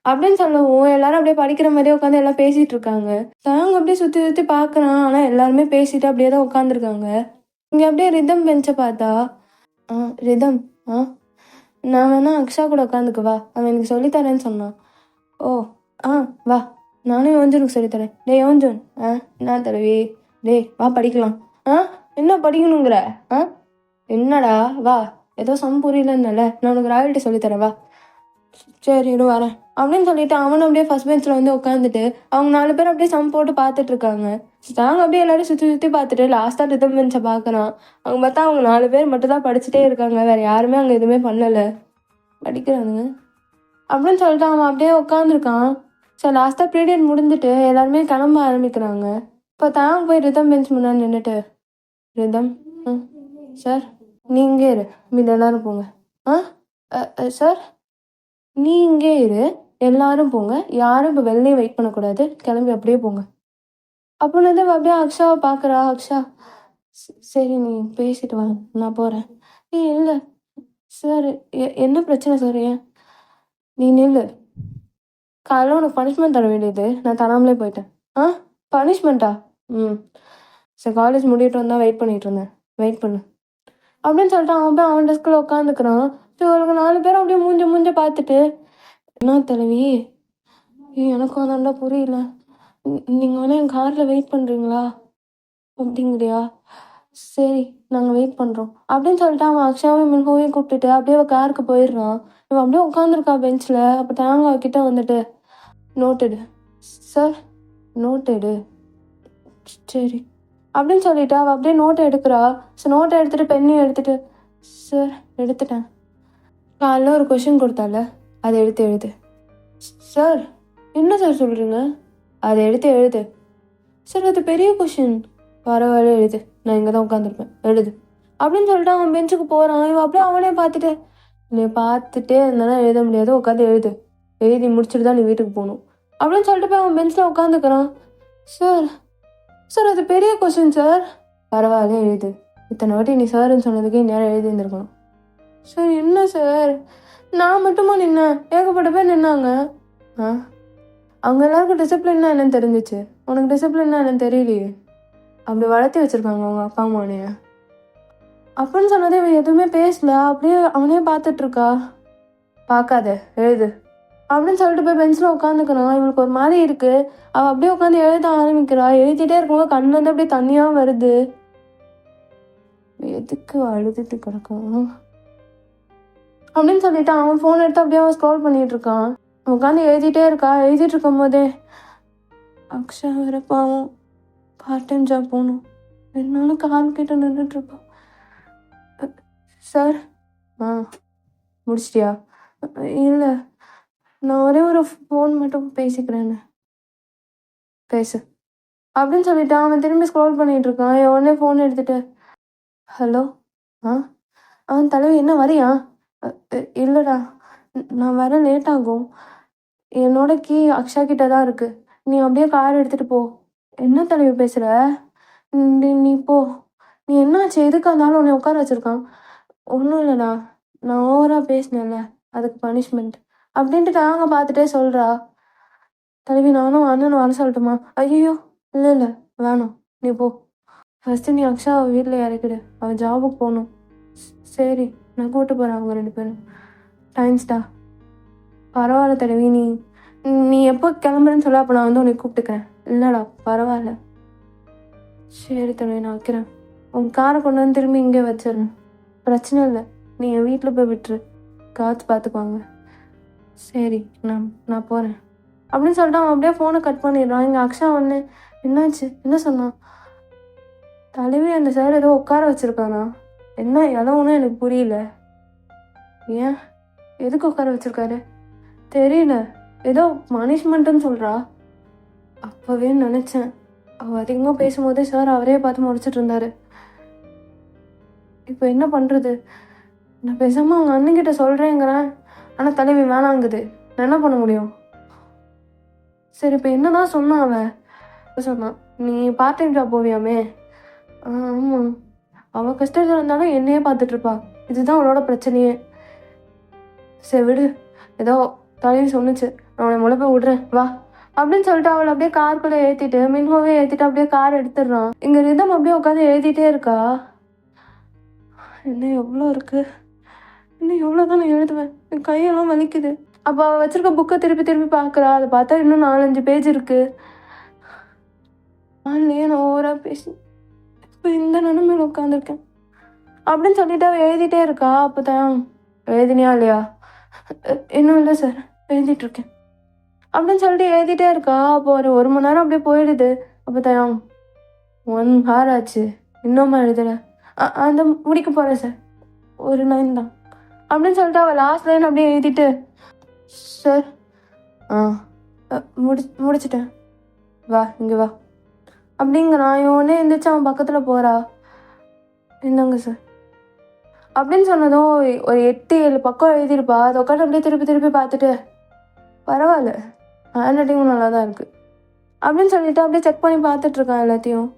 அப்படின்னு சொல்லவும் எல்லாரும் அப்படியே படிக்கிற மாதிரியே உட்காந்து எல்லாம் பேசிகிட்டு இருக்காங்க. அவங்க அப்படியே சுற்றி சுற்றி பார்க்குறான். ஆனால் எல்லாருமே பேசிட்டு அப்படியே தான் உட்காந்துருக்காங்க. இங்கே அப்படியே ரிதம் பெஞ்சை பார்த்தா, ஆ ரிதம், ஆ நான் வேணா அக்ஷா கூட உட்காந்துக்குவா, அவன் எனக்கு சொல்லித்தரேன்னு சொன்னான். ஓ ஆ வா, நானும் யோஞ்சனுக்கு சொல்லித்தரேன். டேய் யோஞ்சன், என்ன தடவி, டேய் வா படிக்கலாம். என்ன படிக்கணுங்கிற? என்னடா வா, ஏதோ சம் புரியலன்னால நான் உனக்கு ராயல்ட்டி சொல்லித்தரேன் வா. சரி இரு வரேன் அப்படின்னு சொல்லிட்டு அவனும் அப்படியே ஃபர்ஸ்ட் பெஞ்சில் வந்து உட்காந்துட்டு அவங்க 4 பேர் அப்படியே சம் போட்டு பார்த்துட்டு இருக்காங்க. நாங்கள் அப்படியே எல்லாரும் சுற்றி பார்த்துட்டு லாஸ்ட்டாக ரிதம் பெஞ்சை பார்க்குறான். அவங்க பார்த்தா அவங்க 4 பேர் மட்டும் தான் படிச்சுட்டே இருக்காங்க, வேறு யாருமே அங்கே எதுவுமே பண்ணலை, படிக்கிறானுங்க அப்படின்னு சொல்லிட்டு அவன் அப்படியே உட்காந்துருக்கான். சரி லாஸ்ட்டாக பீரியட் முடிஞ்சுட்டு எல்லாருமே கிளம்ப ஆரம்பிக்கிறாங்க. இப்போ தான் போய் ரிதம் பெஞ்ச் முன்னாடி நின்றுட்டு, ரிதம், சார் நீ இங்கே இரு, மீது எல்லாரும் போங்க. சார் நீ இங்கே இரு, எல்லாரும் போங்க, யாரும் இப்போ வெளியே வெயிட் பண்ணக்கூடாது, கிளம்பி அப்படியே போங்க அப்படின்னு அப்படியே அக்ஷாவை பார்க்குறா. அக்ஷா, சரி நீ பேசிட்டு வா, நான் போகிறேன். இல்லை சார், என்ன பிரச்சனை சார்? ஏன் நீ நில்லு, காலையில் உனக்கு பனிஷ்மெண்ட் தர வேண்டியது நான் தராமலே போயிட்டேன். பனிஷ்மெண்ட்டா? சரி காலேஜ் முடியட்டும் தான் வெயிட் பண்ணிட்டு இருந்தேன், வெயிட் பண்ணு அப்படின்னு சொல்லிட்டு அவன் போய் அவன் டெஸ்கில் உட்காந்துக்கிறான். ஸோ ஒரு 4 பேர் அப்படியே மூஞ்ச பார்த்துட்டு, என்ன தலைவி, எனக்கும் அதாண்டா புரியல, நீங்கள் வேணா என் காரில் வெயிட் பண்ணுறீங்களா அப்படிங்கிறியா? சரி நாங்கள் வெயிட் பண்ணுறோம் அப்படின்னு சொல்லிட்டு அவன் அக்ஷாவையும் மின்ஹோவையும் கூப்பிட்டுட்டு அப்படியே காருக்கு போயிடுறான். இவன் அப்படியே உட்காந்துருக்கா பெஞ்சில். அப்போ தேங்காய் கிட்ட வந்துட்டு, நோட்டடு சார், நோட்டடு, சரி அப்படின்னு சொல்லிட்டு அவள் அப்படியே நோட்டை எடுக்கிறா. ஸோ நோட்டை எடுத்துகிட்டு பெண்ணையும் எடுத்துகிட்டு, சார் எடுத்துட்டேன், காலைல ஒரு கொஷின் கொடுத்தால அதை எடுத்து எழுது. சார் என்ன சார் சொல்கிறீங்க? அதை எடுத்து எழுது. சார் அது பெரிய கொஷின், பரவாயில்ல எழுது, நான் இங்கே தான் உட்காந்துருப்பேன், எழுது அப்படின்னு சொல்லிட்டு அவன் பெஞ்சுக்கு போகிறான். இவன் அப்படியே அவனே பார்த்துட்டு, நீ பார்த்துட்டே இருந்தானா எழுத முடியாது, உட்காந்து எழுது, எழுதி முடிச்சுட்டு தான் நீ வீட்டுக்கு போகணும் அப்படின்னு சொல்லிட்டு போய் அவன் பெஞ்சில் உட்காந்துக்கிறான். சார் சார் அது பெரிய கொஸ்டின் சார். பரவாயில்ல எழுது, இத்தனை வாட்டி நீ சார்ன்னு சொன்னதுக்கு நேரம் எழுதி இருந்திருக்கணும். சார் என்ன சார், நான் மட்டுமா நின்னேன், ஏகப்பட்ட பேர் நின்னாங்க. அவங்க எல்லாருக்கும் டிசிப்ளின்னா என்னன்னு தெரிஞ்சிச்சு, உனக்கு டிசிப்ளின்னா என்னன்னு தெரியலையே, அப்படி வளர்த்தி வச்சிருக்காங்க அவங்க அப்பா அம்மானைய அப்படின்னு சொன்னதே இவன் எதுவுமே பேசல. அப்படியே அவனே பார்த்துட்டு இருக்கா. பார்க்காத எழுது அப்படின்னு சொல்லிட்டு போய் பெஞ்சில் உட்காந்துக்கிறான். இவளுக்கு ஒரு மாதிரி இருக்கு. அவள் அப்படியே உட்காந்து எழுத ஆரம்பிக்கிறா. எழுதிட்டே இருக்கும்போது கண்ணு வந்து அப்படியே தண்ணியாக வருது. எதுக்கு அழுதுட்டு கிடக்கும் அப்படின்னு சொல்லிட்டு அவன் ஃபோன் எடுத்து அப்படியே அவன் ஸ்க்ரோல் பண்ணிட்டு இருக்கான். உட்காந்து எழுதிட்டே இருக்கா. எழுதிட்டு இருக்கும் போதே, அக்ஷா வேற பாவம் பார்ட் டைம் ஜாப் போகணும், என்னாலும் கால் கிட்ட நின்றுட்டு இருப்பான். சார் முடிச்சிட்டியா? இல்லை, நான் ஒரே ஒரு ஃபோன் மட்டும் பேசிக்கிறேன்னு. பேசு அப்படின்னு சொல்லிட்டு அவன் திரும்பி ஸ்க்ரோல் பண்ணிட்டு இருக்கான். உடனே ஃபோன் எடுத்துட்டு, ஹலோ அவன் தலைவி என்ன வரியா? இல்லைடா, நான் வர லேட் ஆகும், என்னோட கீ அக்ஷா கிட்ட தான் இருக்கு, நீ அப்படியே கார் எடுத்துட்டு போ. என்ன தலைவி பேசுற? நீ போ. நீ என்னாச்சு, எதுக்காக இருந்தாலும் உன்னை உட்கார வச்சிருக்கான்? ஒன்றும் இல்லைடா, நான் ஓவராக பேசினேன்ல, அதுக்கு பனிஷ்மெண்ட் அப்படின்ட்டு தாங்க பார்த்துட்டே சொல்கிறா. தலைவி நானும் அண்ணன் வர சொல்லட்டுமா? ஐயோ இல்லை வேணாம், நீ போ. ஃபஸ்ட்டு நீ அக்ஷாவை வீட்டில் இறக்கிடு, அவள் ஜாபுக்கு போகணும். சரி, நான் கூப்பிட்டு போகிறேன் அவங்க 2 பேரும். தேங்க்ஸ்டா. பரவாயில்ல தலைவி, நீ நீ எப்போ கிளம்புறேன்னு சொல்ல, அப்போ நான் வந்து உன்னை கூப்பிட்டுக்கிறேன். இல்லைடா பரவாயில்ல. சரி தலைவி, நான் வைக்கிறேன். உங்கள் காரை கொண்டு வந்து திரும்பி இங்கே வச்சிடணும். பிரச்சனை இல்லை, நீ என் வீட்டில் போய் விட்டுரு, காத்து பார்த்துக்குவாங்க. சரி, நான் போகிறேன் அப்படின்னு சொல்லிட்டு அவன் அப்படியே ஃபோனை கட் பண்ணிடுறான். இங்கே அக்ஷா ஒன்று, என்னாச்சு, என்ன சொன்னான்? தலைவி அந்த சார் ஏதோ உட்கார வச்சுருக்கானா? என்ன எதவுன்னு எனக்கு புரியல. ஏன், எதுக்கு உட்கார வச்சிருக்காரு தெரியல. ஏதோ பனிஷ்மெண்ட்டுன்னு சொல்கிறா. அப்போவே நினச்சேன். அவள் அதிகமாக பேசும்போதே சார் அவரே பார்த்து முடிச்சிட்டு இருந்தாரு. இப்போ என்ன பண்ணுறது? நான் பேசாமல் அவங்க அண்ணன்கிட்ட சொல்கிறேங்கிறேன், ஆனால் தலைவி வேணாங்குது. நான் என்ன பண்ண முடியும்? சரி, இப்போ என்னதான் சொன்னான் அவன்? சொன்னான், நீ பார்ட் டைம் ஜாப் போவியாமே. ஆமாம், அவள் கஷ்டத்தில் இருந்தாலும் என்னையே பார்த்துட்ருப்பா. இதுதான் அவளோட பிரச்சனையே. சரி விடு, ஏதோ தலைவி சொன்னிச்சு, நான் அவனை முளைப்ப விடுறேன் வா அப்படின்னு சொல்லிட்டு அவளை அப்படியே காருக்குள்ளே ஏற்றிட்டு மின்ஹோவே ஏற்றிட்டு அப்படியே கார் எடுத்துடுறான். இங்கே ரிதம் அப்படியே உட்காந்து எழுதிட்டே இருக்கா. இன்னும் எவ்வளோ இருக்குது, இன்னும் எவ்வளோ தான் நான் எழுதுவேன், என் கையெல்லாம் வலிக்குது. அப்போ அவள் வச்சிருக்க புக்கை திருப்பி திருப்பி பார்க்குறா. அதை பார்த்தா இன்னும் 4-5 பேஜ் இருக்குது. ஆன்லையே நான் ஓவராக பேசி இப்போ இந்த நிலைமையில உட்காந்துருக்கேன் அப்படின்னு சொல்லிட்டு அவள் எழுதிட்டே இருக்கா. அப்போ தான், எழுதினியா இல்லையா? இன்னும் இல்லை சார், எழுதிட்டுருக்கேன் அப்படின்னு சொல்லிட்டு எழுதிட்டே இருக்கா. அப்போ ஒரு மணி நேரம் அப்படியே போயிடுது. அப்போ தான் 1 hour ஆச்சு, இன்னும் எழுதலை. அந்த முடிக்க போகிறேன் சார், ஒரு லைன் தான் அப்படின்னு சொல்லிட்டு அவள் லாஸ்ட் லைன் அப்படியே எழுதிட்டு, சார் முடிச்சிட்டேன், வா இங்கே வா அப்படிங்கிறான். இவனே எந்திரிச்சு அவன் பக்கத்தில் போகிறா. என்னங்க சார் அப்படின்னு சொன்னதும் ஒரு 8-7 பக்கம் எழுதியிருப்பா. அதை உட்காந்து அப்படியே திருப்பி திருப்பி பார்த்துட்டு, பரவாயில்ல ஹேண்ட் ரைட்டிங்கும் நல்லா தான் இருக்குது அப்படின்னு சொல்லிட்டு அப்படியே செக் பண்ணி பார்த்துட்ருக்கான் எல்லாத்தையும்.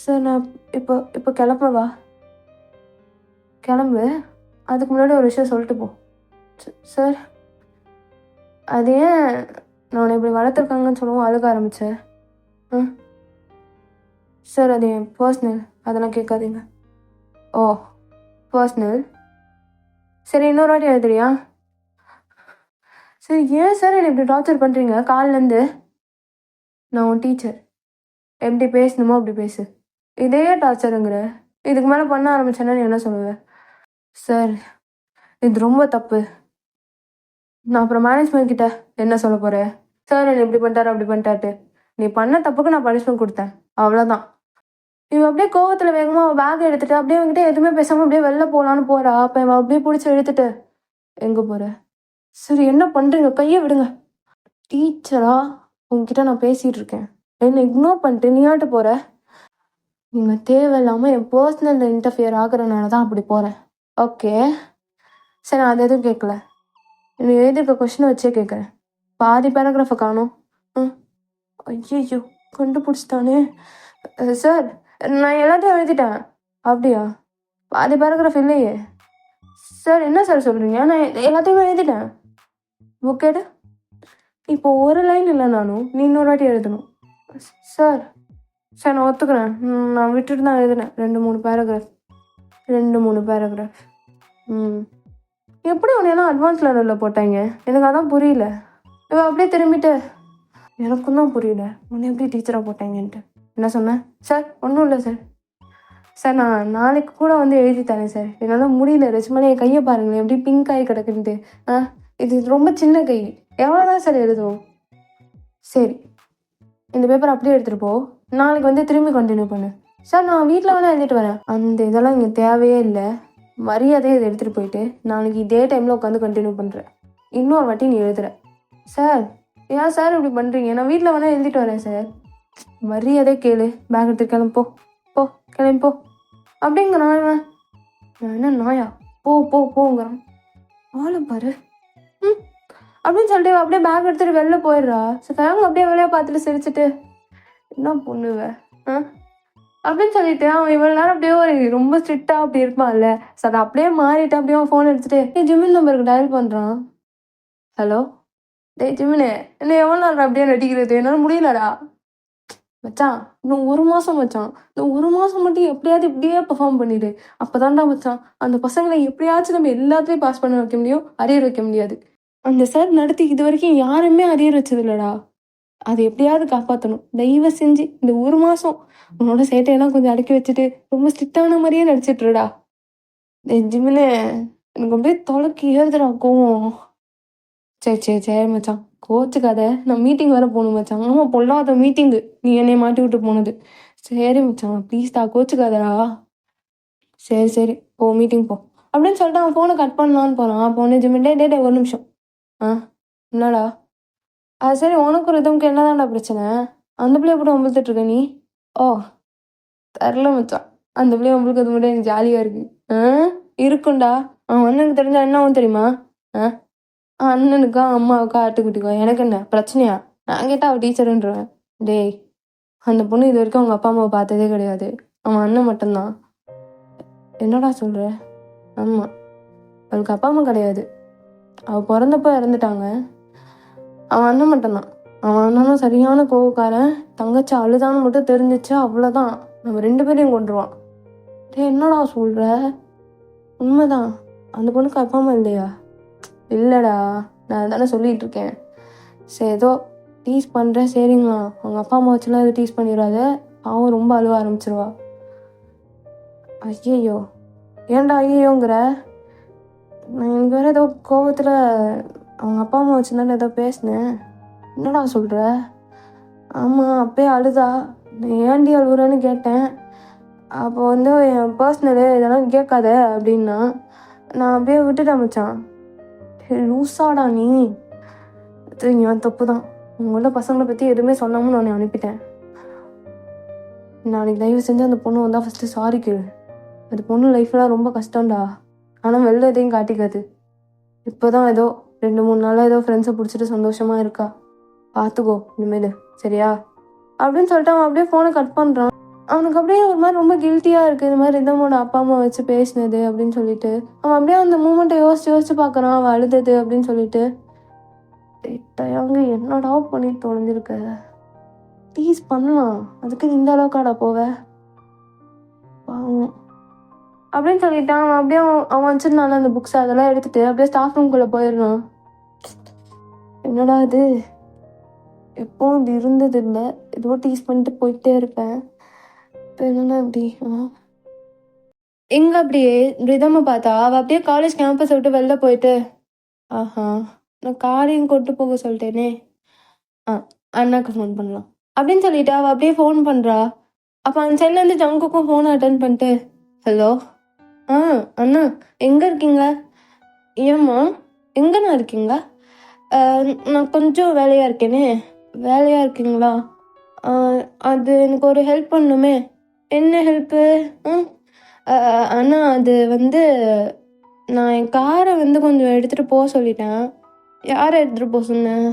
சார் நான் இப்போ கிளம்பவா? கிளம்பு, அதுக்கு முன்னாடி ஒரு விஷயம் சொல்லிட்டு போ. சார், அது ஏன் நான் உன்னை இப்படி வளர்த்துருக்காங்கன்னு சொல்லவும் அழுக ஆரம்பித்தேன். சார் அது என் பர்சனல், அதெல்லாம் கேட்காதீங்க. ஓ பர்சனல், சரி இன்னொரு வாட்டி எழுதுறியா? சரி, ஏன் சார் என்னை இப்படி டார்ச்சர் பண்ணுறீங்க காலிலேருந்து? நான் உன் டீச்சர், எப்படி பேசணுமோ அப்படி பேசு. இதே டார்ச்சருங்கிற, இதுக்கு மேலே பண்ண ஆரம்பிச்சேன்னா நீ என்ன சொல்லுவேன்? சார் இது ரொம்ப தப்பு, நான் அப்புறம் மேனேஜ்மெண்ட் கிட்ட என்ன சொல்ல போகிறேன்? சார் என்னை இப்படி பண்ணிட்டாரு அப்படி பண்ணிட்டாட்டு, நீ பண்ண தப்புக்கு நான் பனிஷ்மெண்ட் கொடுத்தேன், அவ்வளோதான். இவன் அப்படியே கோவத்தில் வேகமாக அவள் பேக் எடுத்துட்டு அப்படியே அவங்ககிட்ட எதுவுமே பேசாமல் அப்படியே வெளில போகலான்னு போகிறா. அப்போ இவன் அப்படியே பிடிச்சி எடுத்துட்டு, எங்கே போகிற? சரி என்ன பண்ணுறீங்க, கையை விடுங்க. டீச்சரா உங்ககிட்ட நான் பேசிகிட்டு இருக்கேன், என்னை இக்னோர் பண்ணிட்டு நீயாட்டு போகிற. நீங்கள் தேவையில்லாமல் என் பர்சனல் இன்டர்ஃபியர் ஆகுறதுனால தான் அப்படி போகிறேன். ஓகே சரி, நான் அது எதுவும் கேட்கல, நீ எழுதிருக்க கொஷினை வச்சே கேட்குறேன். பாதி பேராகிராஃபை காணும். ஐயோ கண்டுபிடிச்சிட்டானே. சார் நான் எல்லாத்தையும் எழுதிட்டேன். அப்படியா? பாதி பேராகிராஃப் இல்லையே சார். என்ன சார் சொல்கிறீங்க? நான் எல்லாத்தையுமே எழுதிட்டேன். புக்கேடு இப்போ ஒரு லைன் இல்லை, நானும் நீ இன்னொரு வாட்டி எழுதணும். சார் சார் நான் ஒத்துக்கிறேன், நான் விட்டுட்டு தான் எழுதினேன் 2-3 பேராகிராஃப். எப்படி உன்னையெல்லாம் அட்வான்ஸ் லெவலில் போட்டாங்க, எனக்கு அதான் புரியல. இவன் அப்படியே திரும்பிட்டு, எனக்கும் தான் புரியல உன்னை எப்படி டீச்சராக போட்டாங்கன்ட்டு. என்ன சொன்னேன்? சார் ஒன்றும் இல்லை சார். சார் நான் நாளைக்கு கூட வந்து எழுதி தரேன் சார், என்னால் முடியல. ரெஜ்மனே என் கையை பாருங்களேன் எப்படி பிங்க் ஆகி கிடக்குன்ட்டு. இது ரொம்ப சின்ன கை, எவ்வளோ தான் சார் எழுதுவோம். சரி இந்த பேப்பர் அப்படியே எடுத்துகிட்டு போ, நாளைக்கு வந்து திரும்பி கண்டினியூ பண்ணு. சார் நான் வீட்டில் வேணால் எழுதிட்டு வரேன். அந்த இதெல்லாம் இங்கே தேவையே இல்லை, மரியாதையை இதை எடுத்துகிட்டு போயிட்டு நாளைக்கு இதே டைமில் உட்காந்து கண்டினியூ பண்ணுறேன். இன்னொரு வாட்டி நீ எழுதுற. சார் ஏன் சார் இப்படி பண்ணுறீங்க, நான் வீட்டில் வேணால் எழுதிட்டு வரேன் சார். மரியாதை கேளு, பேக் எடுத்து கிளம்பு, போ கிளம்பி போ அப்படிங்கிறான். நான் என்ன நாயா, போங்கிறான். ஆளை பாரு அப்படின்னு சொல்லிட்டு அப்படியே பேக் எடுத்துகிட்டு வெளில போயிடுறா. சரி அவங்க அப்படியே வெளியே பார்த்துட்டு சிரிச்சுட்டு, என்ன பொண்ணுவ அப்படின்னு சொல்லிட்டு அவன் இவ்வளோ நேரம் அப்படியே ஒரு ரொம்ப ஸ்ட்ரிக்டாக அப்படி இருப்பான்ல சார், அப்படியே மாறிட்டு அப்படியே அவன் ஃபோன் எடுத்துகிட்டு ஜிமின் நம்பருக்கு டயல் பண்ணுறான். ஹலோ டேய் ஜிமினே, என்ன எவ்வளோ நேரம் அப்படியே நடிக்கிறது, என்னால் முடியலடா. மச்சான் இன்னும் 1 மாதம் மச்சான். இந்த 1 மாதம் மட்டும் எப்படியாவது இப்படியே பெர்ஃபார்ம் பண்ணிடு. அப்போதான்டா மச்சான் அந்த பசங்களை எப்படியாச்சும் நம்ம எல்லாத்தையும் பாஸ் பண்ண வைக்க முடியும், அரியர் வைக்க முடியாது. அந்த சார் நடத்தி இது வரைக்கும் யாருமே அரியர் வச்சது இல்லடா. அதை எப்படியாவது காப்பாற்றணும். தயவு செஞ்சு இந்த 1 மாதம் உன்னோட சேட்டையெல்லாம் கொஞ்சம் அடக்கி வச்சுட்டு ரொம்ப ஸ்ட்ரிக்டான மாதிரியே நடிச்சிட்ருடா. ஜிம்மில் எனக்கு அப்படியே தொலைக்கி ஏறுதுடா கோவம். சரி சரி சரி மச்சான், கோச்சுக்காத. நான் மீட்டிங் வேற போகணும் மச்சான். ஆமாம், பொல்லாத மீட்டிங்கு நீ என்னை மாட்டி விட்டு போனது. சரி மச்சான் ப்ளீஸ்டா, கோச்சுக்காதடா. சரி சரி போ, மீட்டிங் போ அப்படின்னு சொல்லிட்டு அவன் ஃபோனை கட் பண்ணலான்னு போனான். போனே ஜிம்மிட்டே டே ஒரு நிமிஷம். என்னடா? அது சரி, உனக்கு ஒரு இதுவுக்கு என்னதான்டா பிரச்சனை? அந்த பிள்ளைய போட்டு வம்பிழுத்துட்டு இருக்க நீ? ஓ, தெரில மச்சான். அந்த பிள்ளைய வம்பிழுக்கு அது மட்டும் எனக்கு ஜாலியாக இருக்கு. இருக்குண்டா. அவன் அண்ணனுக்கு தெரிஞ்சா என்ன ஆகும் தெரியுமா? அண்ணனுக்கா அம்மாவுக்கா ஆட்டுக்குட்டிக்கோ எனக்கு என்ன பிரச்சனையா? நான் கேட்டால் அவள் டீச்சருன்றவன். டேய், அந்த பொண்ணு இது வரைக்கும் அவங்க அப்பா அம்மாவை பார்த்ததே கிடையாது. அவன் அண்ணன் மட்டும்தான். என்னடா சொல்கிற? ஆமாம், அவளுக்கு அப்பா அம்மா கிடையாது. அவள் பிறந்தப்போ இறந்துட்டாங்க. அவன் அண்ணன் மட்டும்தான். அவன் அண்ணனும் சரியான கோவக்காரன். தங்கச்சி அழுதான்னு மட்டும் தெரிஞ்சிச்சு, அவ்வளோதான், நம்ம 2 பேரையும் கொண்டுருவான். டே என்னடா சொல்கிற? உண்மைதான், அந்த பொண்ணுக்கு அப்பா அம்மா இல்லையா? இல்லைடா, நான் தானே சொல்லிகிட்டு இருக்கேன். சரி, ஏதோ டீஸ் பண்ணுறேன் சரிங்களா. அவங்க அப்பா அம்மா வச்சுலாம் எதுவும் டீஸ் பண்ணிடாத, அவன் ரொம்ப அழுவ ஆரம்பிச்சிருவா. ஐயையோ, ஏன்டா ஐயோங்கிற? நான் எனக்கு வேறு ஏதோ கோபத்தில் அவங்க அப்பா அம்மா வச்சுருந்தாலும் ஏதோ பேசினேன். என்னடா சொல்கிற? ஆமாம், அப்பயே அழுதா. நான் ஏன்டி அழுகுறேன்னு கேட்டேன். அப்போ வந்து என் பர்சனலு இதெல்லாம் கேட்காத அப்படின்னா நான் அப்படியே விட்டுட்டேன் மச்சான். லூஸாடா நீ? அது என் தப்பு தான். உங்களோட பசங்களை பற்றி எதுவுமே சொல்லாமல் நான் அனுப்பிட்டேன். நாளைக்கு தயவு செஞ்சு அந்த பொண்ணு வந்தால் ஃபஸ்ட்டு சாரி கேளு. அந்த பொண்ணு லைஃப்லாம் ரொம்ப கஷ்டம்டா. ஆனால் வெளில எதையும் காட்டிக்காது. இப்போ தான் ஏதோ 2-3 நாளாக ஏதோ ஃப்ரெண்ட்ஸை பிடிச்சிட்டு சந்தோஷமாக இருக்கா. பார்த்துக்கோ இனிமேல், சரியா? அப்படின்னு சொல்லிட்டு அவன் அப்படியே ஃபோனை கட் பண்ணுறான். அவனுக்கு அப்படியே ஒரு மாதிரி ரொம்ப கில்ட்டியாக இருக்குது, இது மாதிரி ரிதமோட அப்பா அம்மா வச்சு பேசினது அப்படின்னு சொல்லிட்டு. அவன் அப்படியே அந்த மூமெண்ட்டை யோசிச்சு பார்க்குறான், அவன் அழுதது அப்படின்னு சொல்லிட்டு. டயங்க என்னடா பண்ணி தொலைஞ்சிருக்க? டீஸ் பண்ணலாம், அதுக்கு இந்த அளவுக்காடா போவ அப்படின்னு சொல்லிட்டான். அவன் அப்படியே அவன் வச்சிருந்தான அந்த புக்ஸ் அதெல்லாம் எடுத்துட்டு அப்படியே ஸ்டாஃப் ரூம்குள்ளே போயிடணும். என்னடா இது, எப்பவும் இது இருந்தது இல்லை, ஏதோ டீஸ் பண்ணிட்டு போயிட்டே இருப்பேன். இப்போ என்னன்னா இப்படி எங்க அப்படியே ரிதமை பார்த்தா அவள் அப்படியே காலேஜ் கேம்பஸ் விட்டு வெளில போயிட்டு, ஆஹா நான் காரையும் கொண்டு போக சொல்லிட்டேனே, அண்ணாக்கு ஃபோன் பண்ணலாம் அப்படின்னு சொல்லிட்டு அவள் அப்படியே ஃபோன் பண்ணுறா. அப்போ அந்த சைட்லேருந்து ஜங்குக்கும் ஃபோன் அட்டன் பண்ணிட்டு, ஹலோ அண்ணா எங்கே இருக்கீங்க? ஏம்மா எங்கண்ணா இருக்கீங்க? நான் கொஞ்சம் வேலையாக இருக்கேனே. வேலையாக இருக்கீங்களா? அது எனக்கு ஒரு ஹெல்ப் பண்ணணுமே. என்ன ஹெல்ப்பு? அண்ணா அது வந்து நான் என் காரை வந்து கொஞ்சம் எடுத்துகிட்டு போக சொல்லிட்டேன். யாரை எடுத்துகிட்டு போக சொன்னேன்?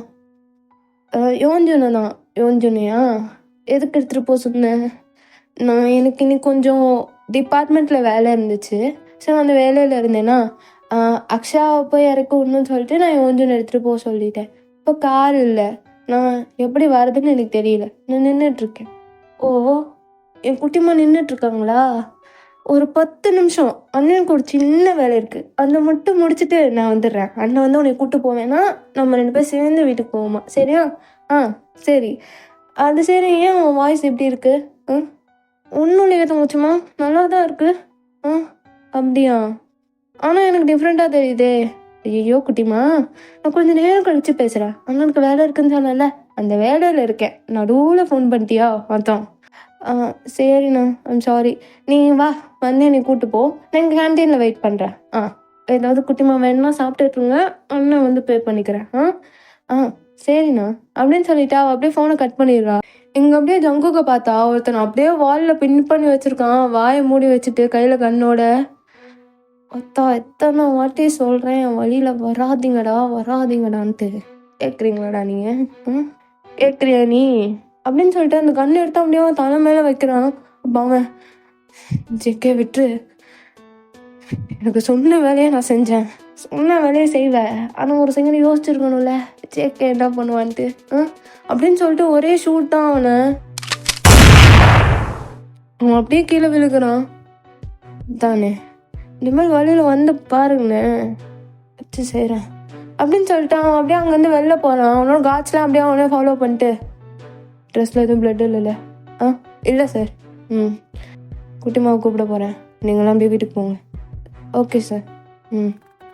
யோஞ்சனை தான். யோஞ்சனையா? எதுக்கு எடுத்துகிட்டு போக சொன்னேன்? எனக்கு இன்னைக்கு கொஞ்சம் டிபார்ட்மெண்ட்டில் வேலை இருந்துச்சு. ஸோ அந்த வேலையில் இருந்தேன்னா அக்ஷாவை போய் இறக்க விடணும்னு சொல்லிட்டு நான் யோஞ்சனை எடுத்துகிட்டு போக சொல்லிட்டேன். இப்போ கார் இல்லை, நான் எப்படி வர்றதுன்னு எனக்கு தெரியல. நான் நின்றுட்டுருக்கேன். ஓ, என் குட்டிமா நின்றுட்டுருக்காங்களா? ஒரு 10 நிமிஷம், அண்ணனுக்கு ஒரு சின்ன வேலை இருக்குது, அதை மட்டும் முடிச்சுட்டு நான் வந்துடுறேன். அண்ணன் வந்து உன்னை கூப்பிட்டு போவேன்னா நம்ம 2 பேர் சேர்ந்து வீட்டுக்கு போவோமா, சரியா? சரி. அது சரி, ஏன் உன் வாய்ஸ் எப்படி இருக்குது? ஒன்றும் இல்லையா தங்கச்சிம்மா, நல்லா தான் இருக்குது. அப்படியா? ஆனால் எனக்கு டிஃப்ரெண்ட்டாக தெரியுதே. ஐயோ குட்டிமா, நான் கொஞ்சம் நேரம் கழிச்சு பேசுகிறேன். அண்ணனுக்கு வேலை இருக்குன்னு சொன்னல, அந்த வேலையில் இருக்கேன். நடுவில் ஃபோன் பண்ணிட்டியா? அதான். சரிண்ணா, ஐம் சாரி. நீ வா, வந்து என்னை கூப்பிட்டு போ. நான் இங்கே கேன்டீனில் வெயிட் பண்ணுறேன். ஏதாவது குட்டிமா வேணும்னா சாப்பிட்டுருங்க, அண்ணன் வந்து பே பண்ணிக்கிறேன். சரிண்ணா அப்படின்னு சொல்லிட்டா அவள் அப்படியே ஃபோனை கட் பண்ணிடுறா. இங்கே அப்படியே ஜங்குக்க பார்த்தா ஒருத்தனை அப்படியே வாலில் பின் பண்ணி வச்சுருக்கான், வாயை மூடி வச்சுட்டு கையில் கண்ணோட. எத்தனை வாட்டி சொல்கிறேன் வழியில் வராதிங்கடான்ட்டு. கேட்குறீங்களாடா நீங்கள்? கேட்குறியா நீ? அப்படின்னு சொல்லிட்டு அந்த கண் எடுத்து அப்படியே அவன் தலை மேலே வைக்கிறான். அப்போ அவன், ஜெக்கே விட்டு, எனக்கு சொன்ன வேலையை நான் செஞ்சேன், சொன்ன வேலையை செய்வேன், ஆனால் ஒரு செகண்ட் யோசிச்சிருக்கணும்ல ஜேகே என்ன பண்ணுவான்ட்டு அப்படின்னு சொல்லிட்டு ஒரே ஷூட் தான் அவனை. அவன் அப்படியே கீழே விழுகிறான் தானே. இந்த மாதிரி வழியில் வந்து பாருங்களேன் வச்சு செய்கிறேன் அப்படின்னு சொல்லிட்டு அவன் அப்படியே அங்கேருந்து வெளில போகிறான். அவனோட காட்ஸ்லாம் அப்படியே அவனே ஃபாலோ பண்ணிட்டு ட்ரெஸ்ஸில் எதுவும் பிளட் இல்லைல்ல? இல்லை சார். குட்டிமாவை கூப்பிட போகிறேன், நீங்களாம் அப்படியே வீட்டுக்கு போங்க. Okay sir.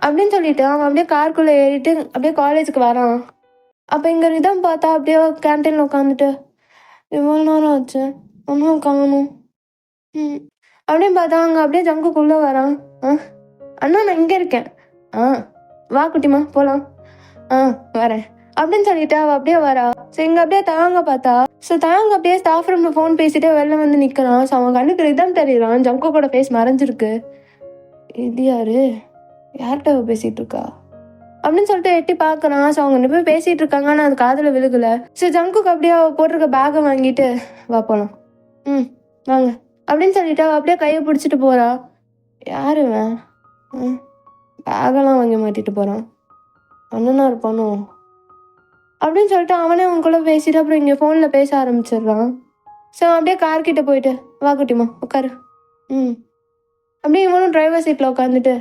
அப்படின்னு சொல்லிட்டு அவன் அப்படியே காருக்குள்ளே ஏறிட்டு அப்படியே காலேஜுக்கு வரான். அப்போ இங்கே ரிதம் பார்த்தா அப்படியே கேன்டீனில் உட்காந்துட்டு இவ்வளோ நேரம் ஆச்சு ஒன்றும் காணும். அப்படின்னு பார்த்தா அங்கே அப்படியே ஜங்குக்குள்ளே வரான். அண்ணா நான் இங்கே இருக்கேன். வா குட்டிமா போகலாம். வரேன் அப்படின்னு சொல்லிட்டு அவள் அப்படியே வரா. ஸோ இங்கே அப்படியே தவாங்க பார்த்தா ஸோ தவாங்க அப்படியே ஸ்டாஃப் ரூமில் ஃபோன் பேசிட்டே வெளில வந்து நிற்கிறான். ஸோ அவன் கண்ணுக்கு ரிதம் தெரியறான், ஜங்கு கூட ஃபேஸ் மறைஞ்சிருக்கு. இது யார்கிட்ட பேசிகிட்டு இருக்கா அப்படின்னு சொல்லிட்டு எட்டி பார்க்குறான். ஸோ அவங்க ரெண்டு பேர் பேசிகிட்டு இருக்காங்க, ஆனால் அது காதில் விழுகலை. ஸோ ஜங்குக்கு அப்படியே போட்டிருக்க பேக்கை வாங்கிட்டு வா போகலாம். வாங்க அப்படின்னு சொல்லிட்டு அவள் அப்படியே கையை பிடிச்சிட்டு போகிறா. யாருவன் பேகெல்லாம் வாங்கி மாட்டிட்டு போகிறான், அண்ணனா இருப்பானோ அப்படின்னு சொல்லிட்டு அவனே அவனுக்குள்ள பேசிட்டு அப்புறம் இங்கே ஃபோனில் பேச ஆரம்பிச்சிடுறான். ஸோ அப்படியே கார்கிட்ட போயிட்டு வா குட்டிமா உட்காரு. அப்படியே இவனும் டிரைவர் சீட்டில் உட்காந்துட்டு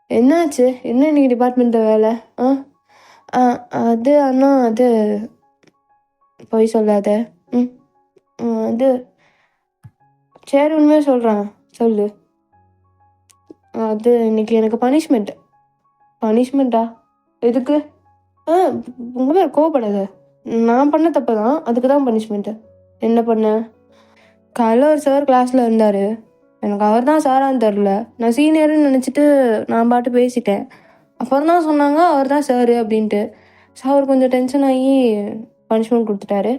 என்னாச்சு, என்ன இன்னைக்கு டிபார்ட்மெண்ட்டில் வேலை? அது அண்ணா அது போய் சொல்லாத. அது சரி உண்மையாக சொல்கிறான் சொல்லு. அது இன்னைக்கு எனக்கு பனிஷ்மெண்ட்டா? எதுக்கு? உங்கள் பேர் கோவப்படாத, நான் பண்ண தப்பு தான், அதுக்கு தான் பனிஷ்மெண்ட்டு. என்ன பண்ண? காலைல ஒரு சார் கிளாஸில் இருந்தார், எனக்கு அவர் தான் சாரான்னு தெரில, நான் சீனியர்னு நினச்சிட்டு நான் பாட்டு பேசிட்டேன். அப்புறம் தான் சொன்னாங்க அவர் தான் சார் அப்படின்ட்டு. ஸோ அவர் கொஞ்சம் டென்ஷன் ஆகி பனிஷ்மெண்ட் கொடுத்துட்டாரு.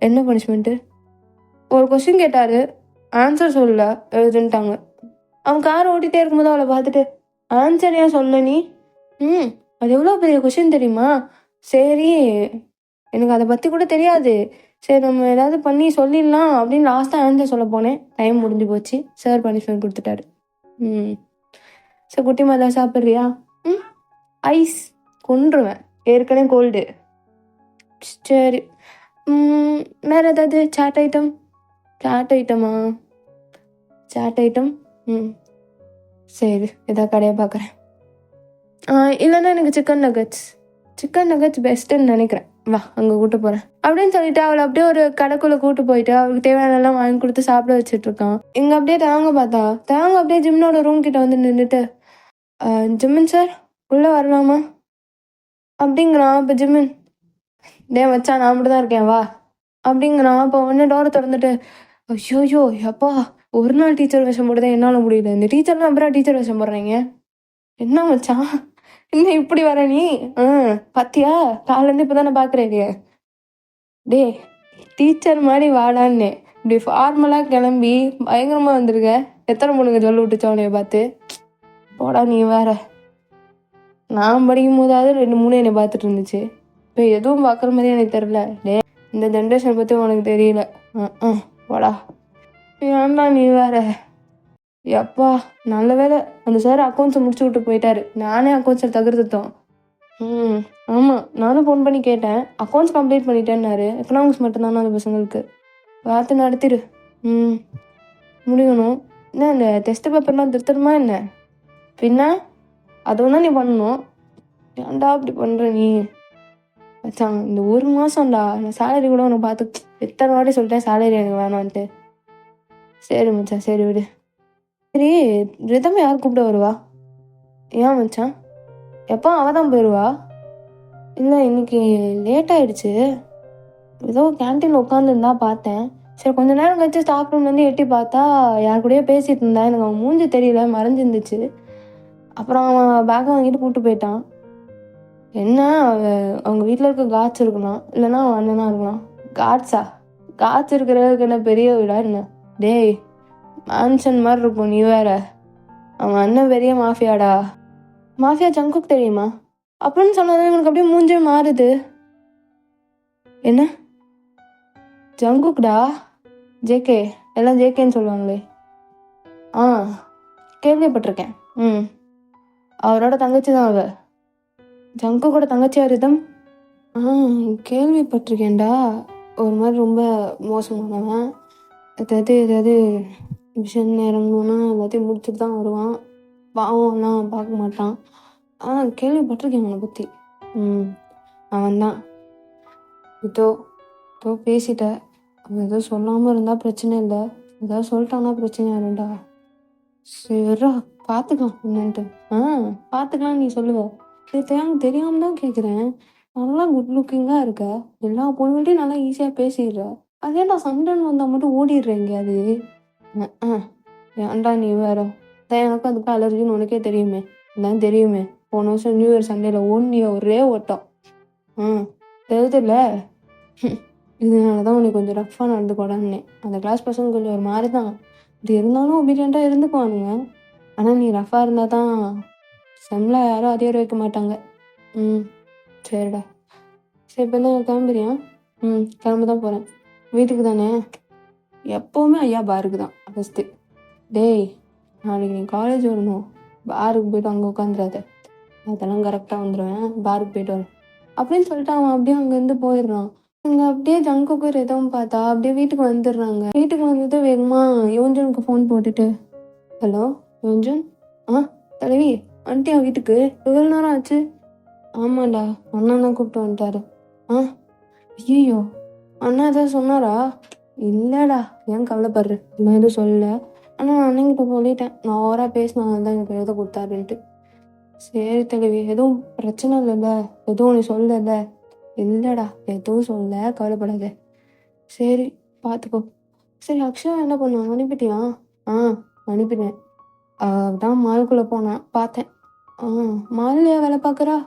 என்ன பனிஷ்மெண்ட்டு? ஒரு கொஸ்டின் கேட்டார், ஆன்சர் சொல்லல, எழுதுன்ட்டாங்க. அவன் கார் ஓட்டிகிட்டே இருக்கும்போது அவளை பார்த்துட்டு ஆன்சர் ஏன் சொல்ல நீ? அது எவ்வளோ பெரிய கொஷின் தெரியுமா? சரி எனக்கு அதை பற்றி கூட தெரியாது, சரி நம்ம ஏதாவது பண்ணி சொல்லிடலாம் அப்படின்னு லாஸ்ட்டாக ஆன்சர் சொல்ல போனேன். டைம் முடிஞ்சு போச்சு, சார் பனிஷ்மெண்ட் கொடுத்துட்டாரு. சார் குட்டி மாதிரி சாப்பிட்றியா? ஐஸ் கொன்றுவேன், ஏற்கனவே கோல்டு. சரி வேறு ஏதாவது சாட் ஐட்டமா? சாட் ஐட்டம் சரி எதாவது கடையை பார்க்குறேன். இல்லைன்னா எனக்கு சிக்கன் நகட்ஸ் பெஸ்ட்டுன்னு நினைக்கிறேன், வா அங்கே கூப்பிட்டு போகிறேன் அப்படின்னு சொல்லிட்டு அவளை அப்படியே ஒரு கடைக்குள்ளே கூப்பிட்டு போயிட்டு அவளுக்கு தேவையானலாம் வாங்கி கொடுத்து சாப்பிட வச்சுட்ருக்கான். இங்கே அப்படியே தவாங்க அப்படியே ஜிம்னோட ரூம் கிட்ட வந்து நின்றுட்டு ஜிம்மன் சார் உள்ளே வரலாமா அப்படிங்கிறான். இப்போ ஜிம்மன் வச்சா நான் மட்டும் தான் இருக்கேன் வா அப்படிங்கிறான். அப்போ உடனே டோரை திறந்துட்டு ஐயோ எப்பா ஒரு நாள் டீச்சர் வேஷம் போட்டுதான் என்னால் முடியல, இந்த டீச்சர்லாம் அப்புறம் டீச்சர் வேஷம் போடுறீங்க, என்ன மச்சான் என்ன இப்படி வர நீ? பாத்தியா காலேருந்து இப்போ தானே பார்க்குறேன். டே டீச்சர் மாதிரி வாடான்னு இப்படி ஃபார்மலாக கிளம்பி பயங்கரமாக வந்திருக்க. எத்தனை பொண்ணுங்க சொல்ல விட்டுச்சா உன்னைய பார்த்து? போடா நீ வேற. நான் படிக்கும் போதாவது 2-3 என்னை பார்த்துட்டு இருந்துச்சு, இப்போ எதுவும் பார்க்குற மாதிரி எனக்கு தெரில. டே இந்த ஜென்ரேஷனை பற்றி உனக்கு தெரியல. போடா. ஏன்டா நீ வேற. எப்பா நல்ல வேலை அந்த சார் அக்கௌண்ட்ஸை முடிச்சு விட்டு போயிட்டாரு, நானே அக்கௌண்ட்ஸில் தகுர்த்துட்டோம். ஆமாம் நானும் ஃபோன் பண்ணி கேட்டேன், அக்கௌண்ட்ஸ் கம்ப்ளீட் பண்ணிட்டேன்னாரு. எக்கனாமிக்ஸ் மட்டும்தானே அந்த பசங்களுக்கு, பார்த்து நடத்திடு. முடியணும். என்ன இந்த டெஸ்ட் பேப்பர்லாம் திருத்தணுமா என்ன? பின்ன அது ஒன்றா நீ பண்ணணும். ஏன்டா அப்படி பண்ணுற நீ? வச்சாங்க இந்த 1 மாதம்டா, நான் சேலரி கூட உனக்கு பார்த்து எத்தனை வாட்டி சொல்லிட்டேன் சேலரி எனக்கு வேணான்ட்டு. சரி மச்சான் சரி விடு. சரி ரிதம் யார் கூப்பிட வருவா? ஏன் மச்சான் எப்போ அவள் தான் போயிடுவா? இல்லை இன்னைக்கு லேட் ஆகிடுச்சு, ஏதோ கேன்டீனில் உட்காந்துருந்தா பார்த்தேன். சரி கொஞ்ச நேரம் கழிச்சு ஸ்டாஃப் ரூம் வந்து எட்டி பார்த்தா யார் கூடயே பேசிகிட்டு இருந்தா, எனக்கு அவன் மூஞ்சி தெரியல மறைஞ்சிருந்துச்சு. அப்புறம் அவன் பேக்கை வாங்கிட்டு கூப்பிட்டு போயிட்டான். என்ன அவங்க வீட்டில் இருக்க காட்ஸ் இருக்கலாம், இல்லைன்னா அவன் அண்ணனா இருக்கலாம். காட்ஸ் இருக்கிறதுக்கு என்ன பெரிய வீடா என்ன? டேய் மேன்ஷன் மாதிரி இருக்கும், நீ வேற. அவன் அண்ணன் பெரிய மாஃபியாடா. மாஃபியா ஜங்குக்கு தெரியுமா அப்படின்னு சொன்னது எனக்கு அப்படியே மூஞ்சே மாறுது. என்ன ஜங்குக்டா? ஜேகே எல்லாம் ஜேகேன்னு சொல்லுவாங்களே. கேள்விப்பட்டிருக்கேன். அவரோட தங்கச்சி தான் அவ. ஜங்கு கூட தங்கச்சியா ரிதம்? கேள்விப்பட்டிருக்கேன்டா. ஒரு மாதிரி ரொம்ப மோசமானவன், ஏதாவது மிஷன் இறங்கணுன்னா எல்லாத்தையும் முடிச்சுட்டு தான் வருவான். பாவம்லாம் பார்க்க மாட்டான். கேள்விப்பட்டிருக்கேன் அவனை பற்றி. அவன்தான். இதோ இதோ பேசிட்ட. அவன் ஏதோ சொல்லாமல் இருந்தால் பிரச்சனை இல்லை, ஏதாவது சொல்லிட்டான்னா பிரச்சனை ஆயிரும்டா. சரிடா, பார்த்துக்கலாம் என்னன்ட்டு. பார்த்துக்கலாம் நீ சொல்லுவ. தெரியாம தான் கேட்குறேன். நல்லா குட் லுக்கிங்காக இருக்க, எல்லா பொண்ணுகிட்டையும் நல்லா ஈஸியாக பேசிடுற. அதேடா சண்டைன்னு வந்தால் மட்டும் ஓடிடுற எங்கேயாவது. ஏன்டா நீ வேற. எனக்கும் அதுக்கு அலர்ஜின்னு உனக்கே தெரியுமே. தான் தெரியுமே, போன வருஷம் நியூ இயர் சண்டேல ஓடிய ஒரே ஓட்டம். தெரியுதுல்ல. இதனால தான் உனக்கு கொஞ்சம் ரஃப்பாக நடந்துக்கூடாதுன்னு. அந்த கிளாஸ் பசங்க கொஞ்சம் ஒரு மாதிரி தான், இது இருந்தாலும் ஒபீடியண்ட்டாக இருந்துக்குவானுங்க. ஆனால் நீ ரஃப்பாக இருந்தால் தான் செம்மில் யாரும் அதிகம் வைக்க மாட்டாங்க. சரிடா. சரி, இப்போ என்ன கிளம்புறியா? கிளம்ப தான் போகிறேன். வீட்டுக்கு தானே? எப்போவுமே ஐயா பாருக்கு தான் ஃபஸ்ட்டு. டேய், நாளைக்கு நீ காலேஜ் வரணும், பாருக்கு போய்ட்டு அங்கே உட்காந்துடாத. அதெல்லாம் கரெக்டாக வந்துடுவேன், பாருக்கு போய்ட்டு வரேன் அப்படின்னு சொல்லிட்டு அவன் அப்படியே அங்கேருந்து போயிடுறான். இங்கே அப்படியே ஜங்குக்கு எதுவும் பார்த்தா அப்படியே வீட்டுக்கு வந்துடுறாங்க. வீட்டுக்கு வந்துட்டு வேகமாக யோஞ்சனுக்கு ஃபோன் போட்டுட்டு, ஹலோ யோஞ்சன், தலைவி வந்துட்டியா வீட்டுக்கு? எவ்வளோ நேரம் ஆச்சு? ஆமாண்டா, அண்ணா தான் கூப்பிட்டு வந்துட்டாரு. ஐயோ, அண்ணா எதாவது சொன்னாரா? இல்லைடா, ஏன் கவலைப்படுற, நான் எதுவும் சொல்லலை. ஆனால் நான் அண்ணங்கிட்ட சொல்லிட்டேன், நான் ஓவராக பேசினால தான் எனக்கு எழுத கொடுத்தாருன்ட்டு. சரி தலைவி, எதுவும் பிரச்சனை இல்லைல்ல? எதுவும் நீ சொல்லல? இல்லைடா, எதுவும் சொல்ல, கவலைப்படாத. சரி, பார்த்துக்கோ. சரி, அக்ஷயா என்ன பண்ண, அனுப்பிட்டியா? அனுப்பிட்டேன். தான் மாலுக்குள்ளே போனேன், பார்த்தேன். மால்லையா வேலை பார்க்குறா?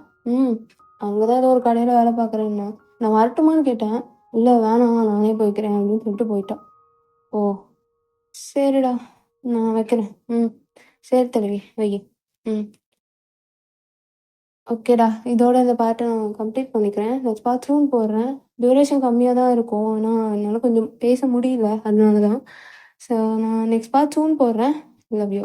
அங்கதான் ஏதோ ஒரு கடையில் வேலை பார்க்குறேன்னா. நான் வரட்டுமான்னு கேட்டேன். இல்லை வேணாம், நானே போய்க்கிறேன் அப்படின்னு சொல்லிட்டு போயிட்டான். ஓ சரிடா, நான் வைக்கிறேன். சரி தலைவி, வை. ஓகேடா, இதோட இந்த பாட்டை நான் கம்ப்ளீட் பண்ணிக்கிறேன். நெக்ஸ்ட் பார்ட் சூன் போடுறேன். டியூரேஷன் கம்மியாக தான் இருக்கும், ஆனால் என்னால் கொஞ்சம் பேச முடியல, அதனால தான். ஸோ நான் நெக்ஸ்ட் பார்ட் சூன் போடுறேன். Love you.